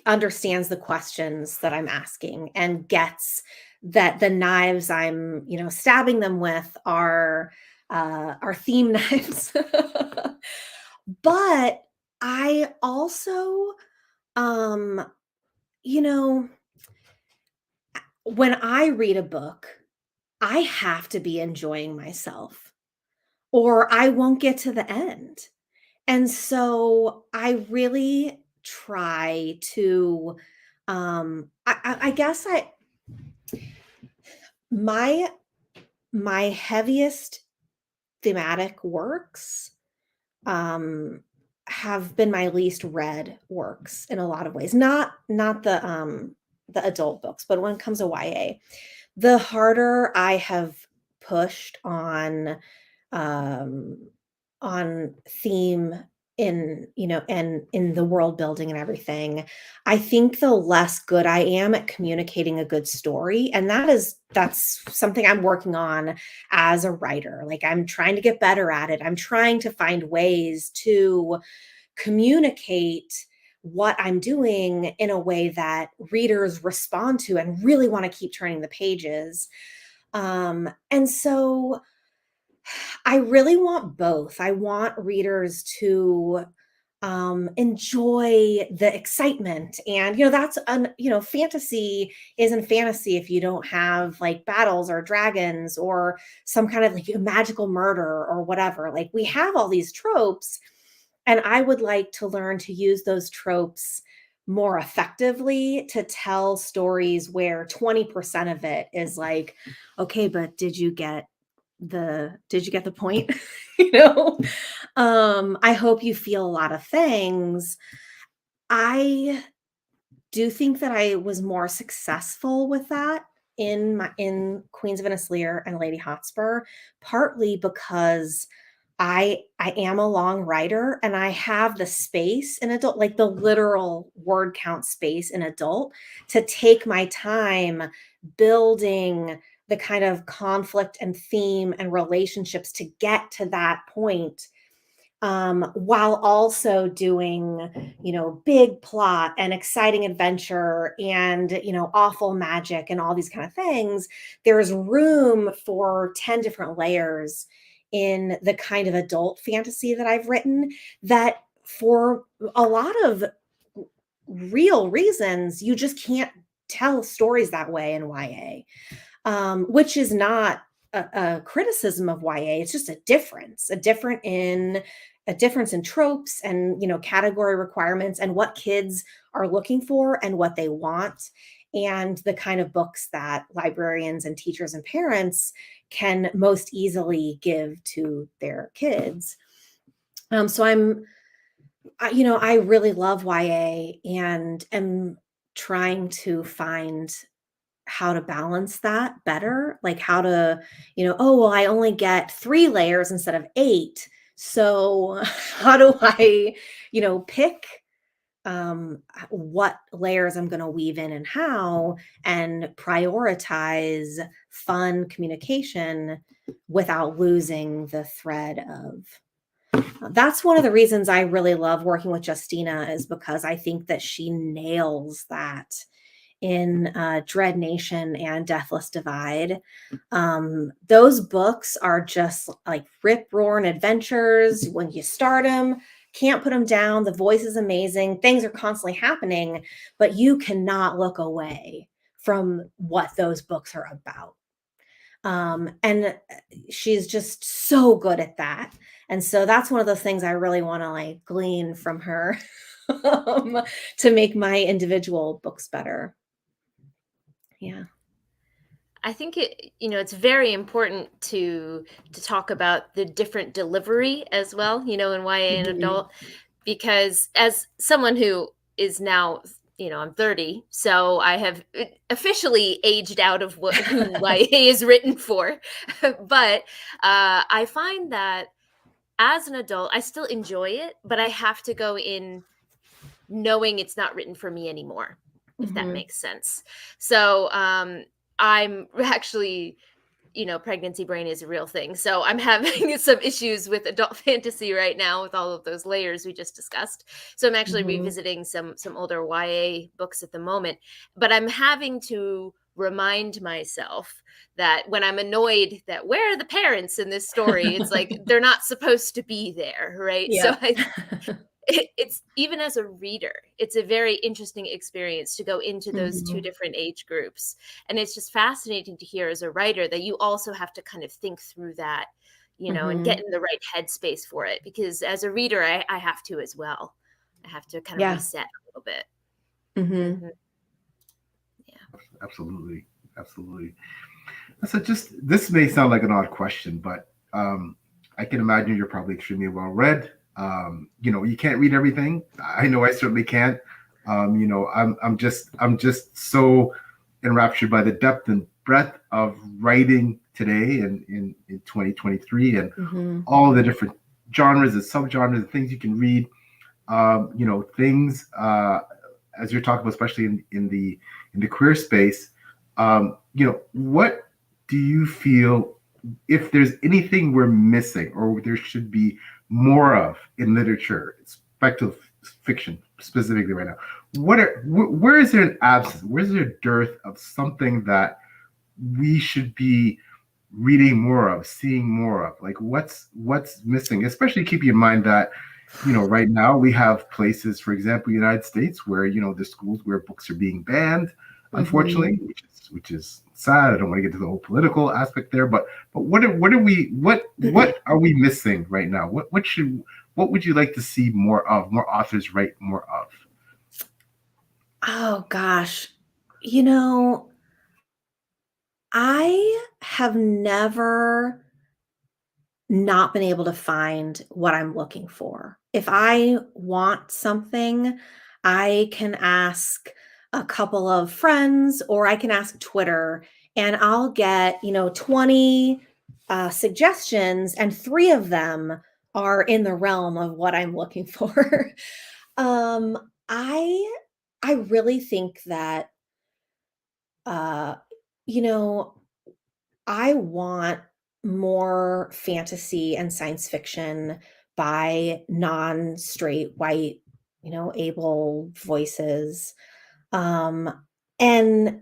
understands the questions that I'm asking and gets that the knives I'm, stabbing them with are theme knives. But I also, um, you know, when I read a book, I have to be enjoying myself or I won't get to the end. And so I really try to, I guess my my heaviest thematic works um have been my least read works in a lot of ways. Not the adult books, but when it comes to YA, the harder I have pushed um on theme and in the world building and everything, I think the less good I am at communicating a good story. And that's something I'm working on as a writer. Like, I'm trying to get better at it. I'm trying to find ways to communicate what I'm doing in a way that readers respond to and really want to keep turning the pages. And so I really want both. I want readers to enjoy the excitement. And, fantasy isn't fantasy if you don't have like battles or dragons or some kind of like magical murder or whatever. Like, we have all these tropes, and I would like to learn to use those tropes more effectively to tell stories where 20% of it is like, okay, but did you get the point? you know I hope you feel a lot of things. I do think that I was more successful with that in Queens of Innis, Lear and Lady Hotspur, partly because I am a long writer and I have the space in adult, like the literal word count space in adult, to take my time building the kind of conflict and theme and relationships to get to that point, while also doing, big plot and exciting adventure and, awful magic and all these kind of things. There's room for 10 different layers in the kind of adult fantasy that I've written, that for a lot of real reasons, you just can't tell stories that way in YA, which is not a criticism of YA. It's just a difference in tropes and, category requirements and what kids are looking for and what they want, and the kind of books that librarians and teachers and parents can most easily give to their kids. So I really love YA and am trying to find how to balance that better, like how to, oh, well, I only get 3 layers instead of 8. So how do I, pick what layers I'm going to weave in and how, and prioritize fun communication without losing the thread of. That's one of the reasons I really love working with Justina, is because I think that she nails that in Dread Nation and Deathless Divide. Those books are just like rip-roaring adventures. When you start them, can't put them down. The voice is amazing. Things are constantly happening, but you cannot look away from what those books are about. And she's just so good at that. And so that's one of those things I really want to like glean from her to make my individual books better. Yeah. I think it's very important to talk about the different delivery as well, in YA and Mhm. adult, because as someone who is now, I'm 30, so I have officially aged out of who YA is written for. But I find that as an adult, I still enjoy it, but I have to go in knowing it's not written for me anymore, if that Mhm. makes sense. So I'm actually pregnancy brain is a real thing. So I'm having some issues with adult fantasy right now with all of those layers we just discussed. So I'm actually revisiting some older YA books at the moment, but I'm having to remind myself that when I'm annoyed that where are the parents in this story, it's like they're not supposed to be there, right? Yeah. So it's even as a reader, it's a very interesting experience to go into those two different age groups. And it's just fascinating to hear as a writer that you also have to kind of think through that, and get in the right headspace for it. Because as a reader, I have to as well. I have to kind of reset a little bit. Yeah. Absolutely. Absolutely. So this may sound like an odd question, but I can imagine you're probably extremely well read. You can't read everything. I know I certainly can't. I'm just so enraptured by the depth and breadth of writing today in 2023 and all the different genres and subgenres and things you can read. Things as you're talking about, especially in the queer space. What do you feel, if there's anything we're missing or there should be more of in literature, speculative fiction specifically right now? Where is there an absence? Where is there a dearth of something that we should be reading more of, seeing more of? Like what's missing? Especially keeping in mind that right now we have places, for example, United States, where the schools where books are being banned, unfortunately, which is sad. I don't want to get to the whole political aspect there, but what are we missing right now? What would you like to see more of? More authors write more of? Oh gosh. I have never not been able to find what I'm looking for. If I want something, I can ask a couple of friends or I can ask Twitter and I'll get, 20 suggestions and 3 of them are in the realm of what I'm looking for. um, I really think that, uh, you know, I want more fantasy and science fiction by non-straight white, able voices. And I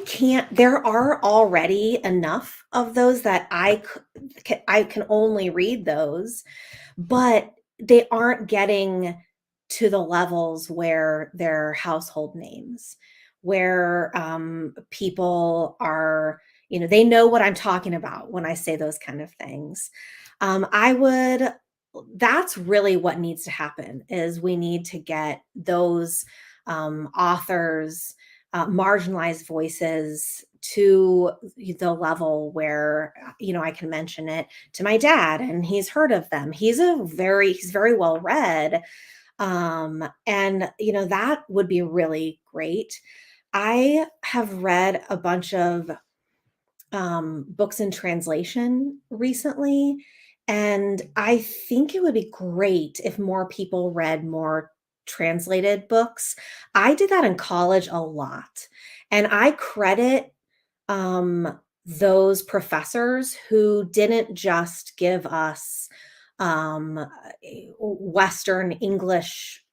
can't, there are already enough of those that I can only read those, but they aren't getting to the levels where they're household names, where people are, they know what I'm talking about when I say those kind of things. I would, that's really what needs to happen is we need to get those authors, marginalized voices to the level where I can mention it to my dad and he's heard of them. He's very well read, and that would be really great. I have read a bunch of books in translation recently, and I think it would be great if more people read more translated books. I did that in college a lot, and I credit those professors who didn't just give us um, Western English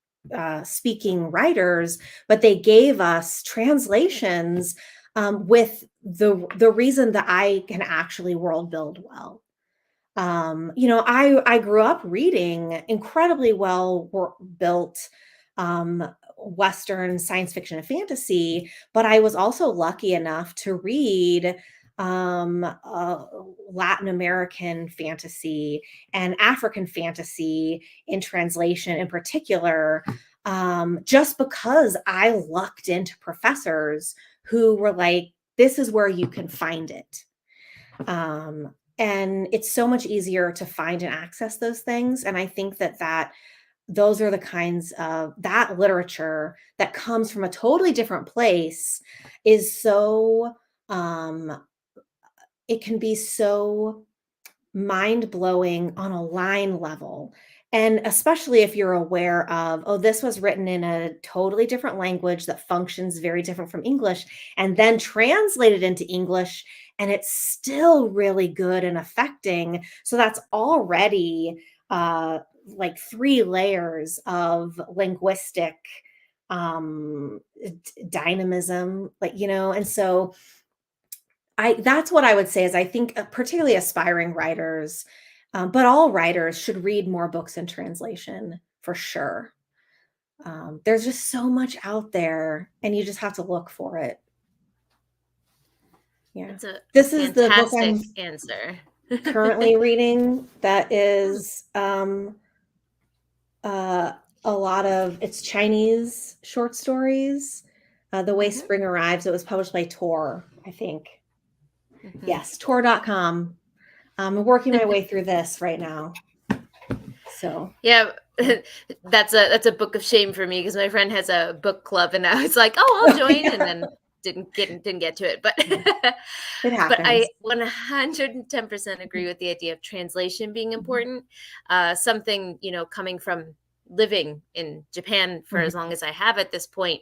speaking writers, but they gave us translations with the reason that I can actually world build well. I grew up reading incredibly well built Western science fiction and fantasy, but I was also lucky enough to read Latin American fantasy and African fantasy in translation in particular, just because I lucked into professors who were like, this is where you can find it. And it's so much easier to find and access those things. And I think that those are the kinds of that literature that comes from a totally different place is so, it can be so mind blowing on a line level. And especially if you're aware of, oh, this was written in a totally different language that functions very different from English, and then translated into English, and it's still really good and affecting. So that's already like 3 layers of linguistic dynamism, like, and so that's what I would say is I think particularly aspiring writers, but all writers should read more books in translation for sure. There's just so much out there, and you just have to look for it. Yeah. It's a This is the book fantastic I'm answer. currently reading that is a lot of it's Chinese short stories. The Way Spring Arrives. It was published by Tor, I think. Yes, Tor.com. I'm working my way through this right now. So yeah, that's a book of shame for me because my friend has a book club, and I was like, oh, I'll join, and then didn't get to it. But it happens. But I 110% agree with the idea of translation being important. Something, coming from living in Japan for as long as I have at this point,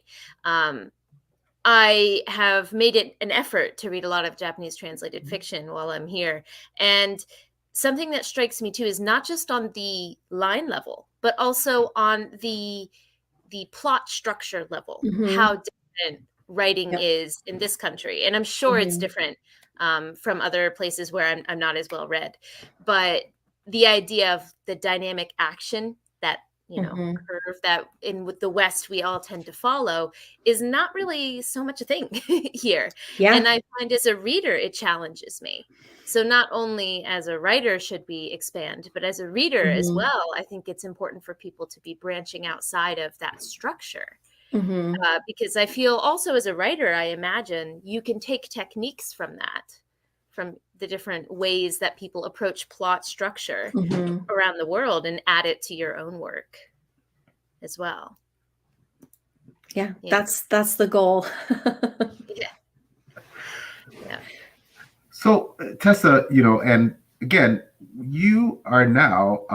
I have made it an effort to read a lot of Japanese translated fiction while I'm here. And something that strikes me too is not just on the line level, but also on the plot structure level, how different writing is in this country. And I'm sure it's different from other places where I'm not as well read. But the idea of the dynamic action that curve that with the West we all tend to follow is not really so much a thing here. Yeah. And I find as a reader it challenges me. So not only as a writer should we expand, but as a reader as well, I think it's important for people to be branching outside of that structure. Because I feel also as a writer, I imagine you can take techniques from that, from the different ways that people approach plot structure around the world and add it to your own work as well. Yeah. That's the goal. Yeah. So Tessa, and again, you are now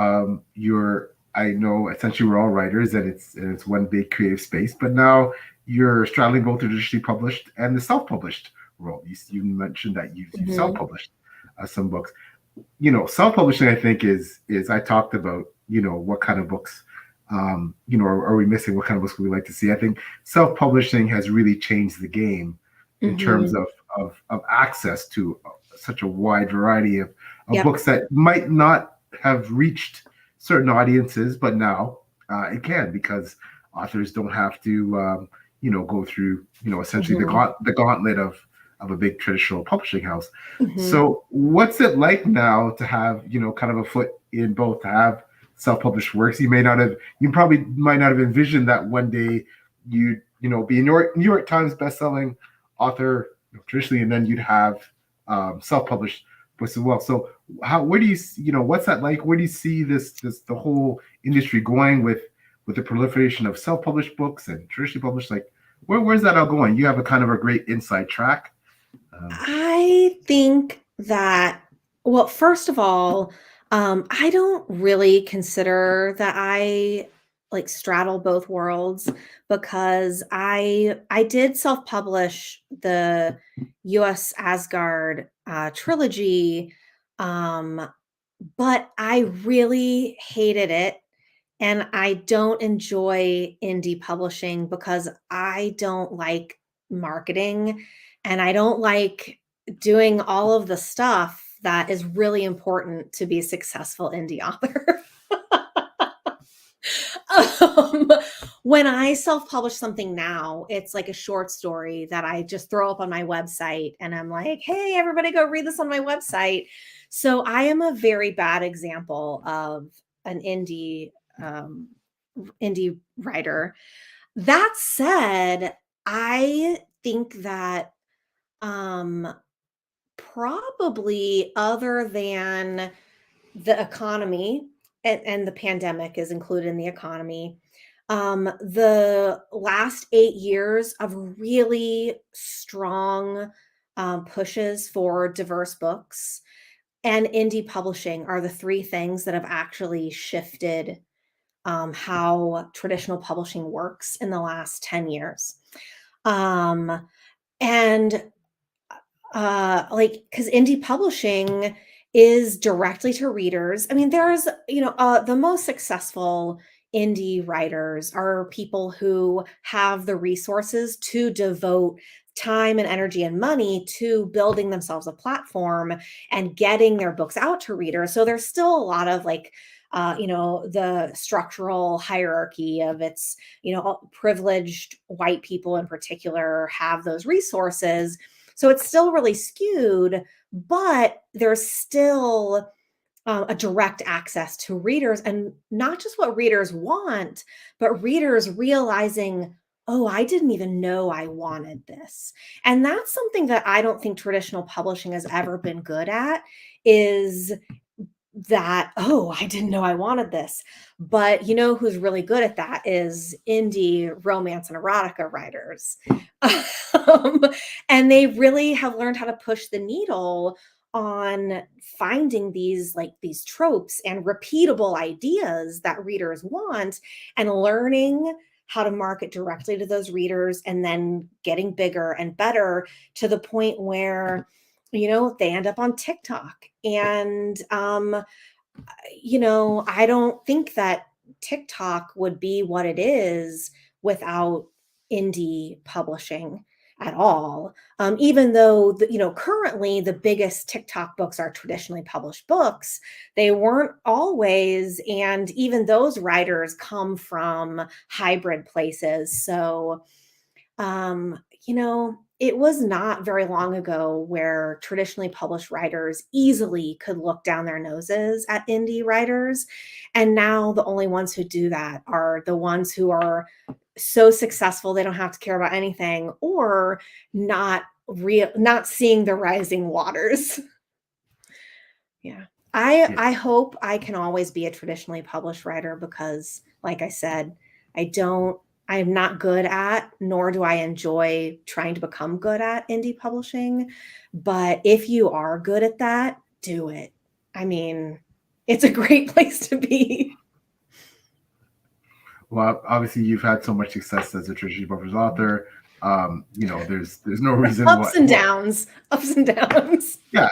I know essentially we're all writers and it's one big creative space, but now you're straddling both the traditionally published and the self-published world. You mentioned that you've self-published some books. Self-publishing, I think is I talked about, what kind of books, are we missing? What kind of books would we like to see? I think self-publishing has really changed the game in terms of access to such a wide variety of books that might not have reached certain audiences, but now it can, because authors don't have to, go through, essentially the gauntlet of a big traditional publishing house. So what's it like now to have, kind of a foot in both, to have self-published works? You probably might not have envisioned that one day you'd, be a New York Times bestselling author traditionally, and then you'd have self-published books as well. So where do you, what's that like? Where do you see this the whole industry going with the proliferation of self-published books and traditionally published? Like, where's that all going? You have a kind of a great inside track. I think that, well, first of all, I don't really consider that I like straddle both worlds, because I did self-publish the US Asgard trilogy, but I really hated it. And I don't enjoy indie publishing because I don't like marketing, and I don't like doing all of the stuff that is really important to be a successful indie author. When I self-publish something now, it's like a short story that I just throw up on my website, and I'm like, hey, everybody go read this on my website. So I am a very bad example of an indie writer. That said, I think that probably, other than the economy, and the pandemic is included in the economy, the last 8 years of really strong pushes for diverse books and indie publishing are the three things that have actually shifted how traditional publishing works in the last 10 years. And like, because indie publishing is directly to readers. I mean, there's, the most successful indie writers are people who have the resources to devote time and energy and money to building themselves a platform and getting their books out to readers. So there's still a lot of like, the structural hierarchy of it's, privileged white people in particular have those resources. So it's still really skewed, but there's still a direct access to readers, and not just what readers want, but readers realizing, oh, I didn't even know I wanted this. And that's something that I don't think traditional publishing has ever been good at, is that, oh, I didn't know I wanted this. But you know who's really good at that is indie romance and erotica writers. And they really have learned how to push the needle on finding these tropes and repeatable ideas that readers want, and learning how to market directly to those readers, and then getting bigger and better to the point where they end up on TikTok. And I don't think that TikTok would be what it is without indie publishing at all. Even though, currently the biggest TikTok books are traditionally published books, they weren't always. And even those writers come from hybrid places. So, it was not very long ago where traditionally published writers easily could look down their noses at indie writers. And now the only ones who do that are the ones who are so successful they don't have to care about anything, or not seeing the rising waters. Yeah. I hope I can always be a traditionally published writer, because like I said, I'm not good at, nor do I enjoy trying to become good at indie publishing. But if you are good at that, do it. I mean, it's a great place to be. Well, obviously, you've had so much success as a traditional published author. There's no reason Ups and downs. Yeah,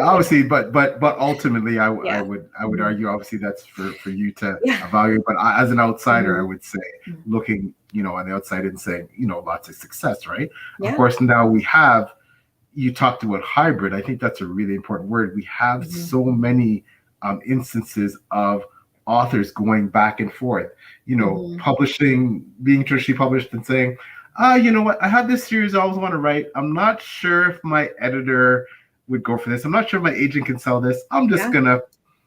obviously, but ultimately, I Yeah. would argue, obviously, that's for you to Yeah. evaluate. But as an outsider, I would say, Mhm. looking, on the outside and saying, lots of success, right? Yeah. Of course, now you talked about hybrid. I think that's a really important word. We have so many instances of authors going back and forth, publishing, being traditionally published and saying, you know what, I have this series I always want to write. I'm not sure if my editor would go for this. I'm not sure if my agent can sell this. I'm just gonna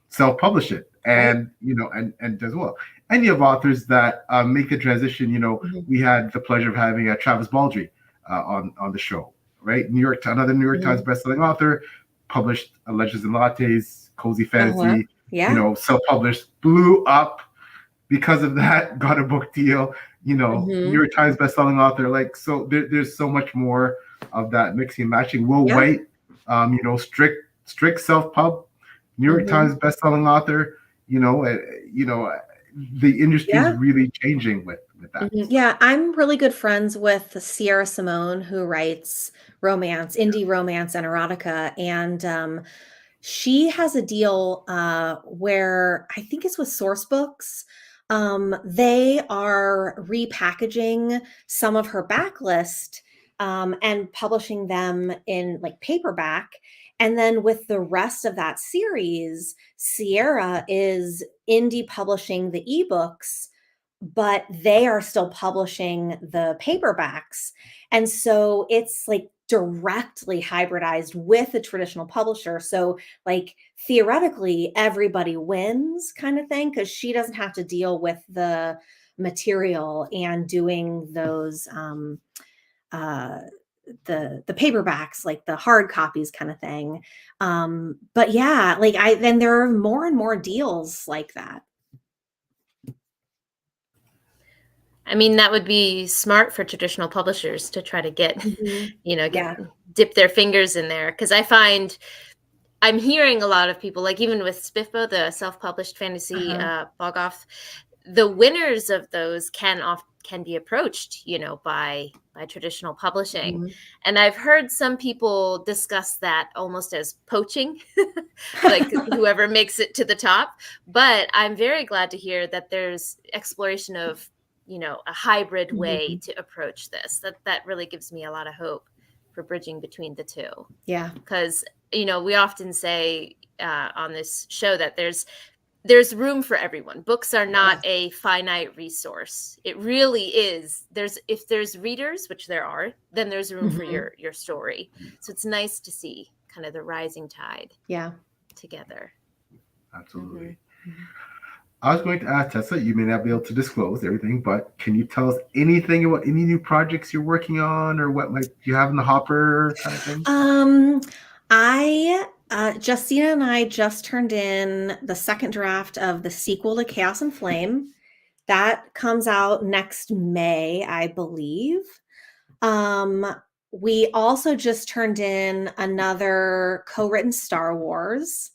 self-publish it, and and does well. And you have authors that make the transition. We had the pleasure of having Travis Baldry on the show, right? Another New York Times bestselling author, published Legends and Lattes, Cozy Fantasy, self-published, blew up because of that, got a book deal, New York Times bestselling author. Like, so there's so much more of that mixing and matching. Will White, strict self-pub, New York Times bestselling author, the industry is really changing with that. Yeah, I'm really good friends with Sierra Simone, who writes indie romance and erotica. And she has a deal where I think it's with Source Books. They are repackaging some of her backlist and publishing them in like paperback. And then with the rest of that series, Sierra is indie publishing the ebooks, but they are still publishing the paperbacks. And so it's like directly hybridized with a traditional publisher. So like theoretically everybody wins kind of thing, because she doesn't have to deal with the material and doing those the paperbacks, like the hard copies kind of thing. But yeah, then there are more and more deals like that. I mean, that would be smart for traditional publishers to try to get, dip their fingers in there. Because I find I'm hearing a lot of people, like even with Spiffbo, the self-published fantasy blog off, the winners of those can be approached, by traditional publishing. Mm-hmm. And I've heard some people discuss that almost as poaching, like whoever makes it to the top. But I'm very glad to hear that there's exploration of, a hybrid way to approach this. That really gives me a lot of hope for bridging between the two. Yeah. Because, we often say on this show that there's room for everyone. Books are not a finite resource. It really is. If there's readers, which there are, then there's room for your story. So it's nice to see kind of the rising tide. Yeah. Together. Absolutely. I was going to ask Tessa, you may not be able to disclose everything, but can you tell us anything about any new projects you're working on or what might you have in the hopper kind of thing? Justina and I just turned in the second draft of the sequel to Chaos and Flame. That comes out next May, I believe. We also just turned in another co-written Star Wars.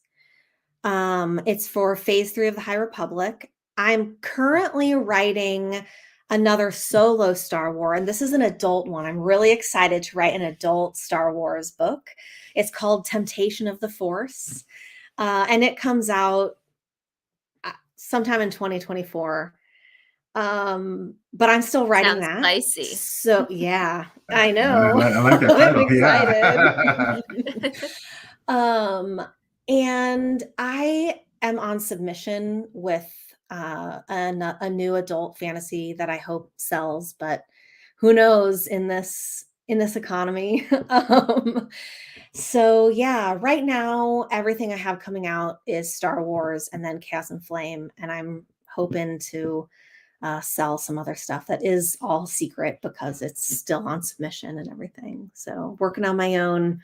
It's for Phase 3 of the High Republic. I'm currently writing another solo Star Wars, and this is an adult one. I'm really excited to write an adult Star Wars book. It's called Temptation of the Force, and it comes out sometime in 2024. But I'm still writing that. Spicy. So yeah, I know. I like that title. I'm excited. And I am on submission with a new adult fantasy that I hope sells, but who knows in this economy. So yeah, right now everything I have coming out is Star Wars and then Chaos and Flame, and I'm hoping to sell some other stuff that is all secret because it's still on submission and everything. So working on my own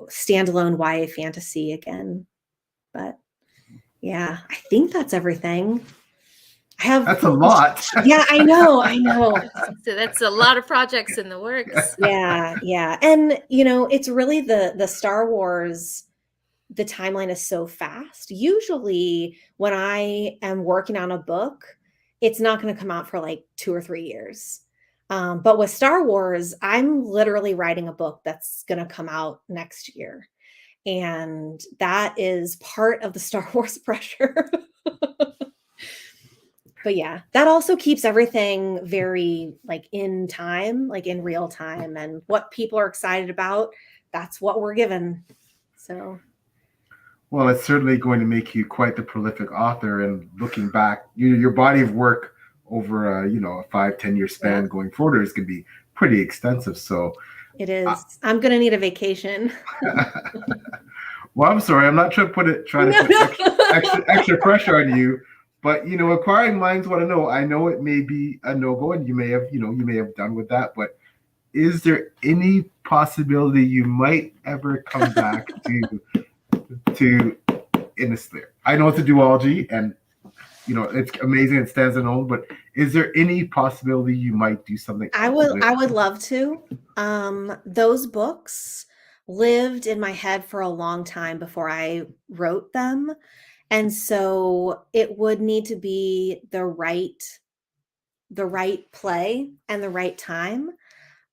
standalone YA fantasy again. But yeah, I think that's everything. That's a lot. Yeah, I know. So that's a lot of projects in the works. Yeah. And it's really the Star Wars, the timeline is so fast. Usually when I am working on a book, it's not going to come out for like 2 or 3 years. But with Star Wars, I'm literally writing a book that's going to come out next year. And that is part of the Star Wars pressure. But yeah, that also keeps everything very like in time, like in real time, and what people are excited about, that's what we're given. So. Well, it's certainly going to make you quite the prolific author. And looking back, your body of work over a 5-10 year span going forward is going to be pretty extensive. So it is. I'm going to need a vacation. Well, I'm sorry. I'm not trying to put extra pressure on you. But acquiring minds want to know. I know it may be a no-go, and you may have done with that. But is there any possibility you might ever come back to Innis Lear? I know it's a duology, and it's amazing. It stands alone. But is there any possibility you might do something? I would love to. Those books lived in my head for a long time before I wrote them. And so it would need to be the right play and the right time.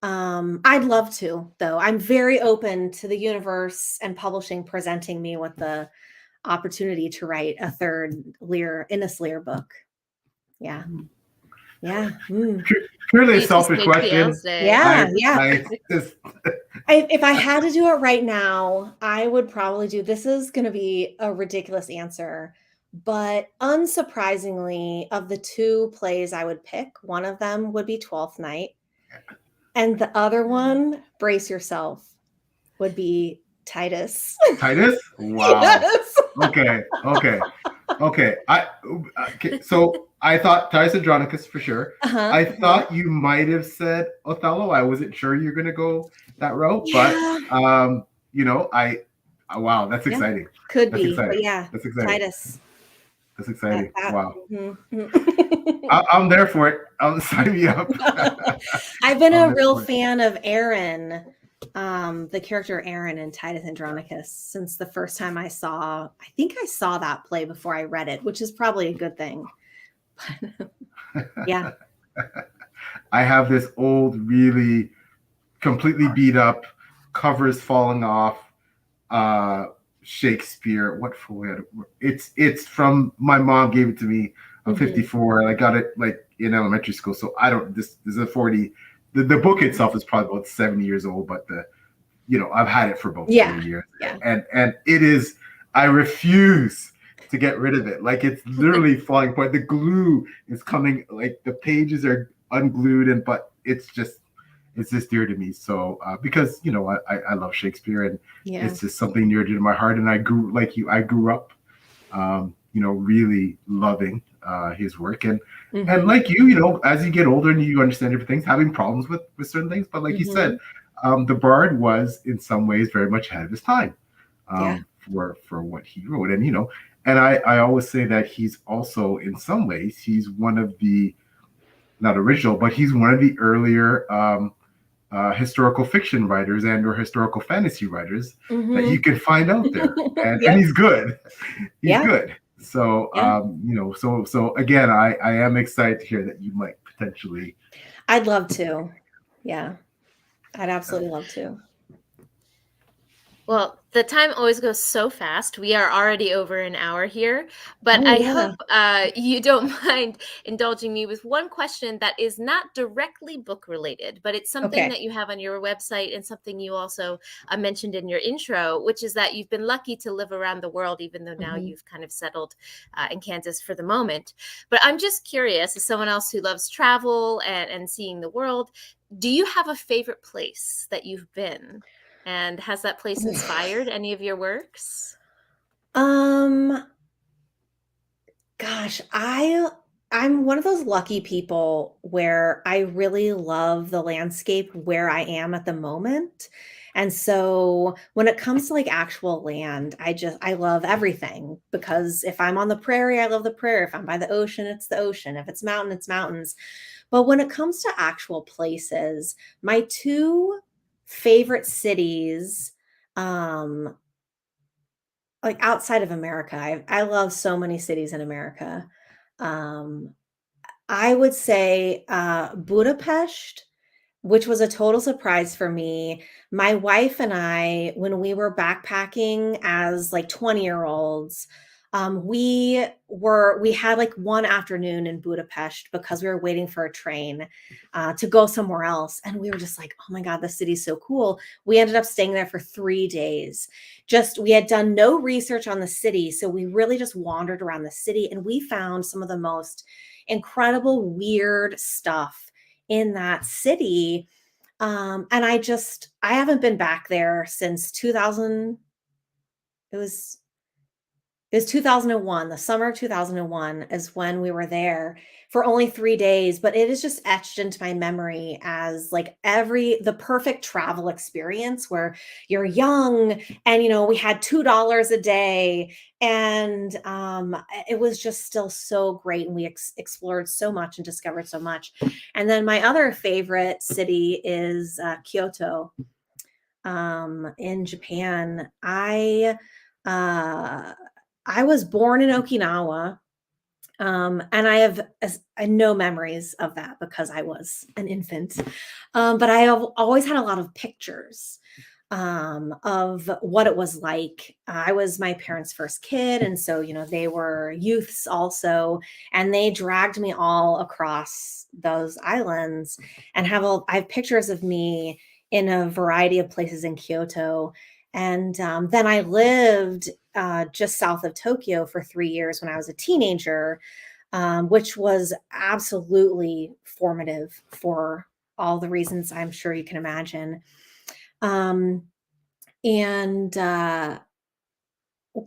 I'd love to, though. I'm very open to the universe and publishing presenting me with the opportunity to write a third Innis Lear book. Yeah. Purely a selfish question. Yeah. If I had to do it right now, I would probably do, this is going to be a ridiculous answer, but unsurprisingly, of the 2 plays I would pick, one of them would be 12th Night, and the other one, brace yourself, would be Titus. Titus? Wow. Yes. Okay. So I thought Titus Andronicus for sure. I thought you might have said Othello. I wasn't sure you're going to go that route, but wow, that's exciting. Could that's be, exciting. But yeah, that's exciting. Titus. That's exciting. Wow. Mm-hmm. I'm there for it. Sign me up. I've been a real fan of Aaron the character Aaron in Titus Andronicus since the first time I think I saw that play before I read it, which is probably a good thing. Yeah. I have this old, really completely beat up, covers falling off, uh, Shakespeare. What for? It's from my mom gave it to me. I'm 54, and I got it like in elementary school. So I don't. This is a 40. The book itself is probably about 70 years old, but I've had it for about 40 years, Yeah. and it is. I refuse to get rid of it. Like, it's literally falling apart. The glue is coming. Like, the pages are unglued, but it's just dear to me. So because I love Shakespeare, and it's just something near to my heart. And I grew up, really loving his work, and like as you get older and you understand different things, having problems with certain things. But like you said, the Bard was in some ways very much ahead of his time for what he wrote, and I always say that he's also, in some ways, he's one of the, not original, but he's one of the earlier historical fiction writers and or historical fantasy writers that you can find out there, and he's good. He's good. So so again, I am excited to hear that you might potentially. I'd love to. Yeah, I'd absolutely love to. Well, the time always goes so fast. We are already over an hour here, but I hope you don't mind indulging me with one question that is not directly book related, but it's something that you have on your website and something you also mentioned in your intro, which is that you've been lucky to live around the world, even though now you've kind of settled in Kansas for the moment. But I'm just curious, as someone else who loves travel and seeing the world, do you have a favorite place that you've been? And has that place inspired any of your works? Gosh, I'm one of those lucky people where I really love the landscape where I am at the moment. And so when it comes to like actual land, I love everything, because if I'm on the prairie, I love the prairie. If I'm by the ocean, it's the ocean. If it's mountain, it's mountains. But when it comes to actual places, my two favorite cities, like outside of America, I love so many cities in America. Um, I would say Budapest, which was a total surprise for me. My wife and I, when we were backpacking as like 20-year-olds, we had like one afternoon in Budapest because we were waiting for a train to go somewhere else. And we were just like, oh my God, the city's so cool. We ended up staying there for 3 days. We had done no research on the city. So we really just wandered around the city, and we found some of the most incredible, weird stuff in that city. And I haven't been back there since 2000. It was 2001. The summer of 2001 is when we were there for only 3 days, but it is just etched into my memory as like the perfect travel experience where you're young and, we had $2 a day, and it was just still so great. And we explored so much and discovered so much. And then my other favorite city is Kyoto in Japan. I was born in Okinawa, and I have no memories of that because I was an infant. But I have always had a lot of pictures of what it was like. I was my parents' first kid, and so they were youths also, and they dragged me all across those islands, and I have pictures of me in a variety of places in Kyoto. And then I lived just south of Tokyo for 3 years when I was a teenager, which was absolutely formative for all the reasons I'm sure you can imagine. And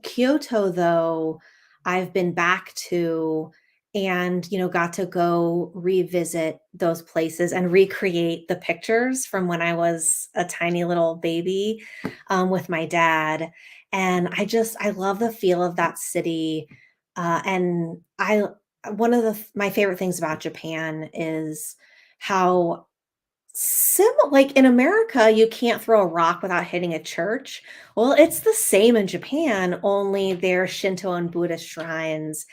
Kyoto, though, I've been back to, and got to go revisit those places and recreate the pictures from when I was a tiny little baby with my dad. And I love the feel of that city. And one of my favorite things about Japan is how Like in America, you can't throw a rock without hitting a church. Well, it's the same in Japan, only they're Shinto and Buddhist shrines.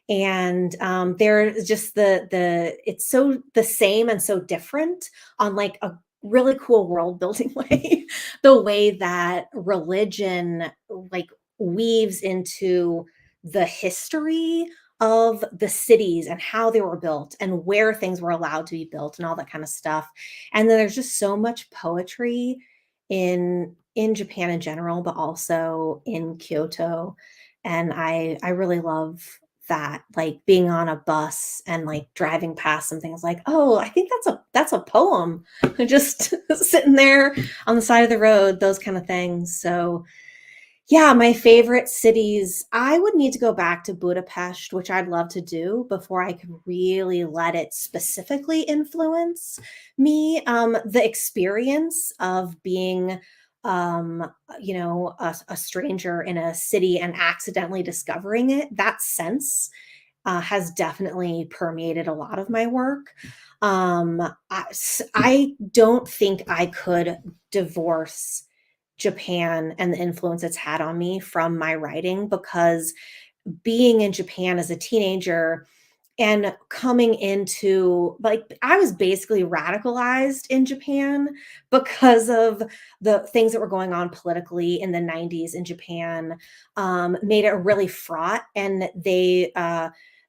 And they're just it's so the same and so different on like a really cool world building way. The way that religion like weaves into the history of the cities and how they were built and where things were allowed to be built and all that kind of stuff. And then there's just so much poetry in Japan in general, but also in Kyoto. And I really love that, like being on a bus and like driving past some things like, oh, I think that's a poem. Just sitting there on the side of the road, those kind of things. So yeah, my favorite cities, I would need to go back to Budapest, which I'd love to do before I could really let it specifically influence me. The experience of being, a stranger in a city and accidentally discovering it, that sense has definitely permeated a lot of my work. I don't think I could divorce Japan and the influence it's had on me from my writing, because being in Japan as a teenager and coming into like I was basically radicalized in Japan because of the things that were going on politically in the 90s in Japan, made it really fraught. And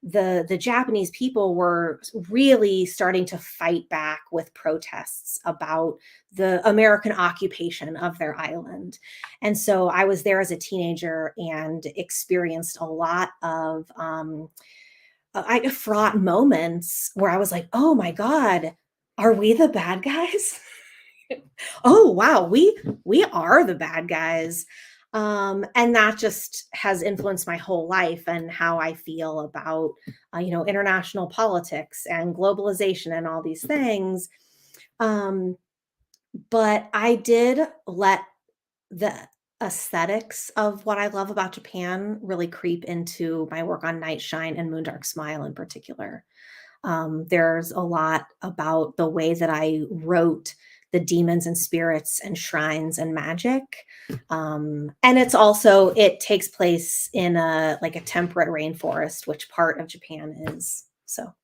the Japanese people were really starting to fight back with protests about the American occupation of their island. And so I was there as a teenager and experienced a lot of I fraught moments where I was like, "Oh my god, are we the bad guys?" Oh, wow, we are the bad guys. And that just has influenced my whole life and how I feel about, international politics and globalization and all these things. Um, but I did let the aesthetics of what I love about Japan really creep into my work on Night Shine and Moondark Smile in particular. There's a lot about the way that I wrote the demons and spirits and shrines and magic. And it takes place in a temperate rainforest, which part of Japan is. So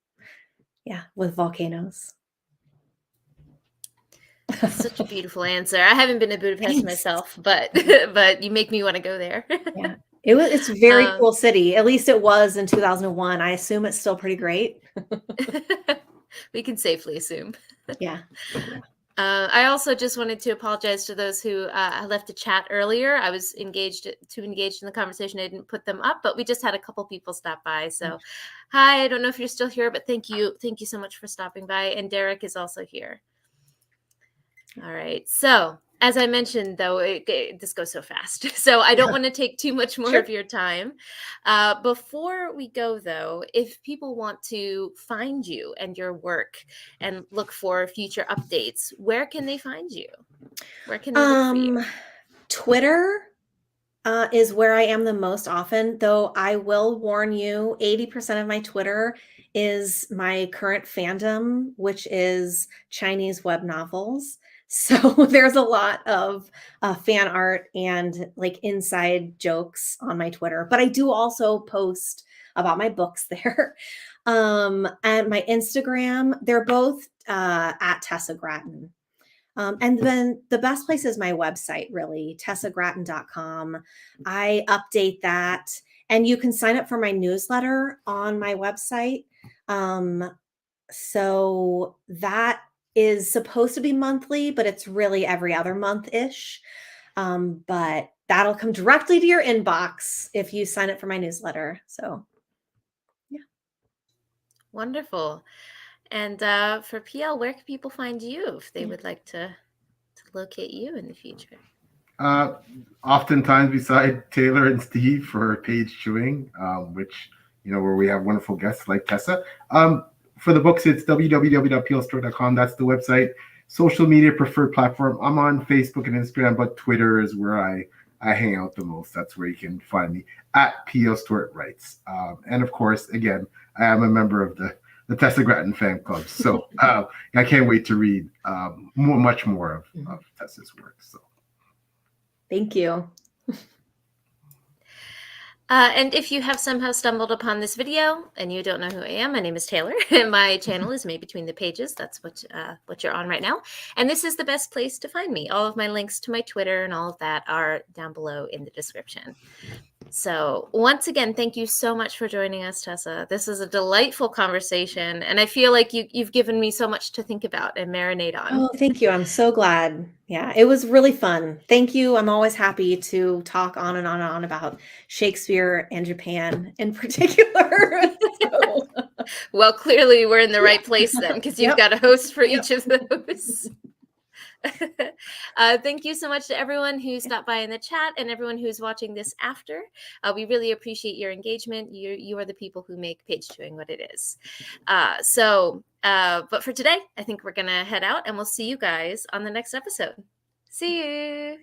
yeah, with volcanoes. Such a beautiful answer. I haven't been to Budapest Thanks. myself, but but you make me want to go there. Yeah. It's a very Um, cool city. At least it was in 2001. I assume it's still pretty great. we can safely assume. Yeah. I also just wanted to apologize to those who left a chat earlier. I was engaged in the conversation. I didn't put them up, but we just had a couple people stop by. So, hi, I don't know if you're still here, but thank you so much for stopping by. And Derek is also here. All right. So, as I mentioned, though, this goes so fast. So I don't want to take too much more of your time. Before we go, though, if people want to find you and your work and look for future updates, where can they find you? Where can they look for you? Twitter is where I am the most often, though I will warn you, 80% of my Twitter is my current fandom, which is Chinese web novels. So there's a lot of fan art and like inside jokes on my Twitter, but I do also post about my books there. And my Instagram, they're both at Tessa Gratton. And then the best place is my website, really, tessagratton.com. I update that, and you can sign up for my newsletter on my website. So that is supposed to be monthly, but it's really every other month-ish. But that'll come directly to your inbox if you sign up for my newsletter. So, yeah. Wonderful. And for PL, where can people find you if they would like to locate you in the future? Oftentimes beside Taylor and Steve for page chewing, which where we have wonderful guests like Tessa. For the books, it's www.plstore.com. That's the website. Social media preferred platform. I'm on Facebook and Instagram, but Twitter is where I hang out the most. That's where you can find me at PL Stuart Writes. And of course, again, I am a member of the the Tessa Gratton fan club. So I can't wait to read much more of Tessa's work. So thank you. And if you have somehow stumbled upon this video and you don't know who I am, my name is Taylor. My channel is Made Between the Pages. That's what you're on right now. And this is the best place to find me. All of my links to my Twitter and all of that are down below in the description. So once again, thank you so much for joining us, Tessa. This is a delightful conversation, and I feel like you've given me so much to think about and marinate on. Oh, thank you. I'm so glad. Yeah, it was really fun. Thank you. I'm always happy to talk on and on and on about Shakespeare and Japan in particular. So, Well, clearly we're in the right place then, because you've got a host for each of those. Thank you so much to everyone who stopped by in the chat and everyone who's watching this after. We really appreciate your engagement. You are the people who make page chewing what it is. But for today, I think we're going to head out and we'll see you guys on the next episode. See you.